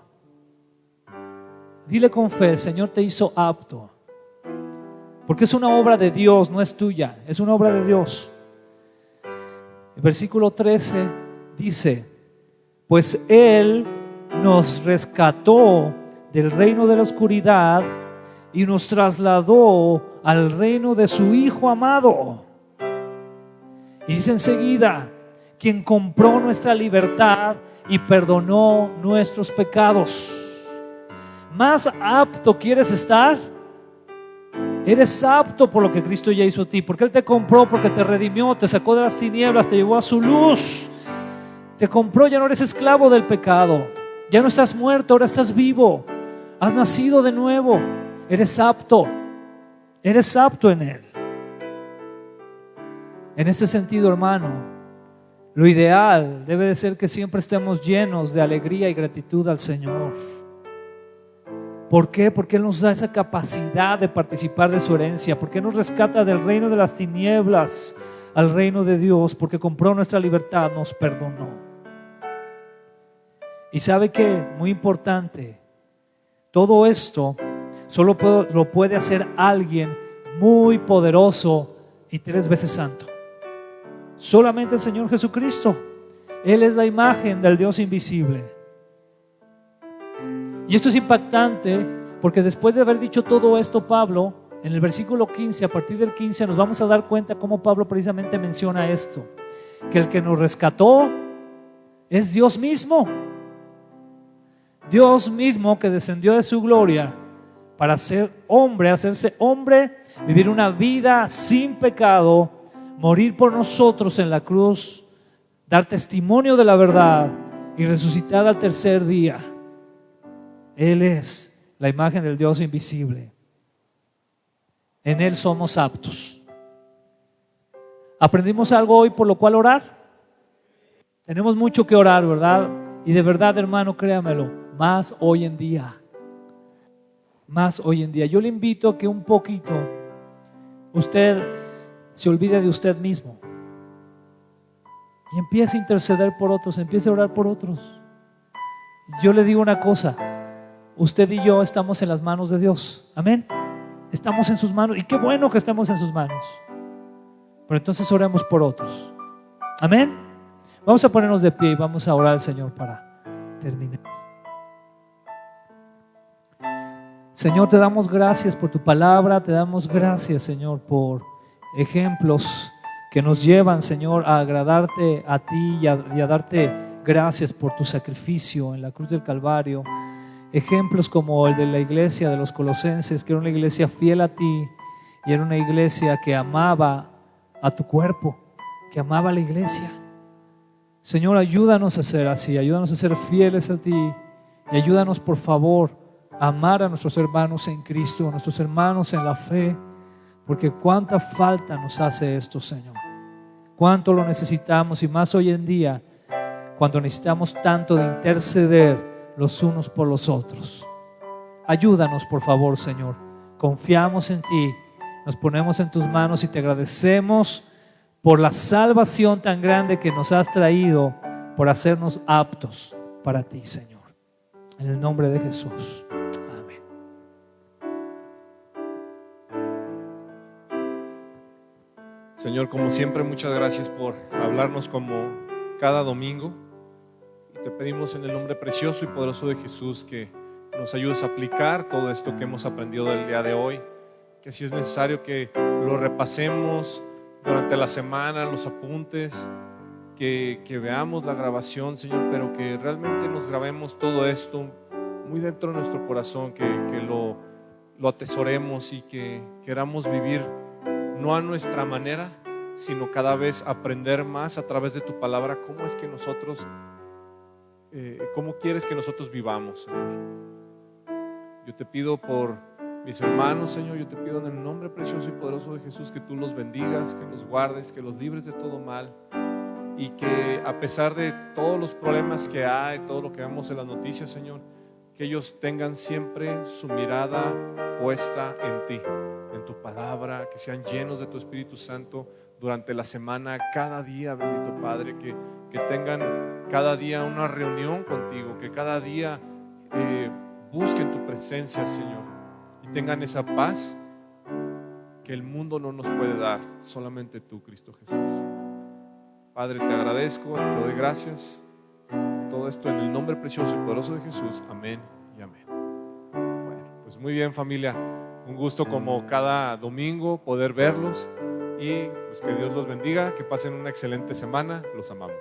Dile con fe: el Señor te hizo apto. Porque es una obra de Dios, no es tuya, es una obra de Dios. El versículo 13 dice: pues Él nos rescató del reino de la oscuridad y nos trasladó al reino de su Hijo amado. Y dice enseguida: quien compró nuestra libertad y perdonó nuestros pecados. ¿Más apto quieres estar? Eres apto por lo que Cristo ya hizo a ti, porque Él te compró, porque te redimió, te sacó de las tinieblas, te llevó a su luz. Te compró, ya no eres esclavo del pecado, ya no estás muerto, ahora estás vivo, has nacido de nuevo, eres apto en Él. En ese sentido, hermano, lo ideal debe de ser que siempre estemos llenos de alegría y gratitud al Señor. ¿Por qué? Porque Él nos da esa capacidad de participar de su herencia, porque nos rescata del reino de las tinieblas al reino de Dios, porque compró nuestra libertad, nos perdonó. Y ¿sabe qué? Muy importante, todo esto solo lo puede hacer alguien muy poderoso y 3 veces santo. Solamente el Señor Jesucristo. Él es la imagen del Dios invisible. Y esto es impactante porque después de haber dicho todo esto, Pablo, en el versículo 15, a partir del 15, nos vamos a dar cuenta cómo Pablo precisamente menciona esto, que el que nos rescató es Dios mismo. Dios mismo que descendió de su gloria para ser hombre, hacerse hombre, vivir una vida sin pecado, morir por nosotros en la cruz, dar testimonio de la verdad y resucitar al tercer día. Él es la imagen del Dios invisible. En Él somos aptos. ¿Aprendimos algo hoy por lo cual orar? Tenemos mucho que orar, ¿verdad? Y de verdad, hermano, créamelo, más hoy en día. Más hoy en día. Yo le invito a que un poquito usted se olvide de usted mismo y empiece a interceder por otros, empiece a orar por otros. Yo le digo una cosa, usted y yo estamos en las manos de Dios, amén. Estamos en sus manos y qué bueno que estemos en sus manos. Pero entonces oremos por otros, amén. Vamos a ponernos de pie y vamos a orar al Señor para terminar. Señor, te damos gracias por tu palabra, te damos gracias, Señor, por ejemplos que nos llevan, Señor, a agradarte a ti y a darte gracias por tu sacrificio en la cruz del Calvario. Ejemplos como el de la iglesia de los Colosenses, que era una iglesia fiel a ti y era una iglesia que amaba a tu cuerpo, que amaba a la iglesia. Señor, ayúdanos a ser así, ayúdanos a ser fieles a ti y ayúdanos, por favor, a amar a nuestros hermanos en Cristo, a nuestros hermanos en la fe, porque cuánta falta nos hace esto, Señor. Cuánto lo necesitamos y más hoy en día, cuando necesitamos tanto de interceder los unos por los otros. Ayúdanos, por favor, Señor. Confiamos en ti, nos ponemos en tus manos y te agradecemos por la salvación tan grande que nos has traído, por hacernos aptos para ti, Señor. En el nombre de Jesús. Amén. Señor, como siempre, muchas gracias por hablarnos como cada domingo. Y te pedimos en el nombre precioso y poderoso de Jesús que nos ayudes a aplicar todo esto que hemos aprendido del día de hoy, que si es necesario que lo repasemos durante la semana, los apuntes, que veamos la grabación, Señor, pero que realmente nos grabemos todo esto muy dentro de nuestro corazón, que lo atesoremos y que queramos vivir no a nuestra manera, sino cada vez aprender más a través de tu palabra cómo es que nosotros, cómo quieres que nosotros vivamos, Señor. Yo te pido por mis hermanos, Señor, yo te pido en el nombre precioso y poderoso de Jesús que tú los bendigas, que los guardes, que los libres de todo mal y que a pesar de todos los problemas que hay, todo lo que vemos en las noticias, Señor, que ellos tengan siempre su mirada puesta en ti, en tu palabra, que sean llenos de tu Espíritu Santo durante la semana, cada día, bendito Padre, que tengan cada día una reunión contigo, que cada día busquen tu presencia, Señor, y tengan esa paz que el mundo no nos puede dar, solamente tú, Cristo Jesús. Padre, te agradezco, te doy gracias. Todo esto en el nombre precioso y poderoso de Jesús. Amén y amén. Bueno, pues muy bien, familia. Un gusto como cada domingo poder verlos y pues que Dios los bendiga, que pasen una excelente semana. Los amamos.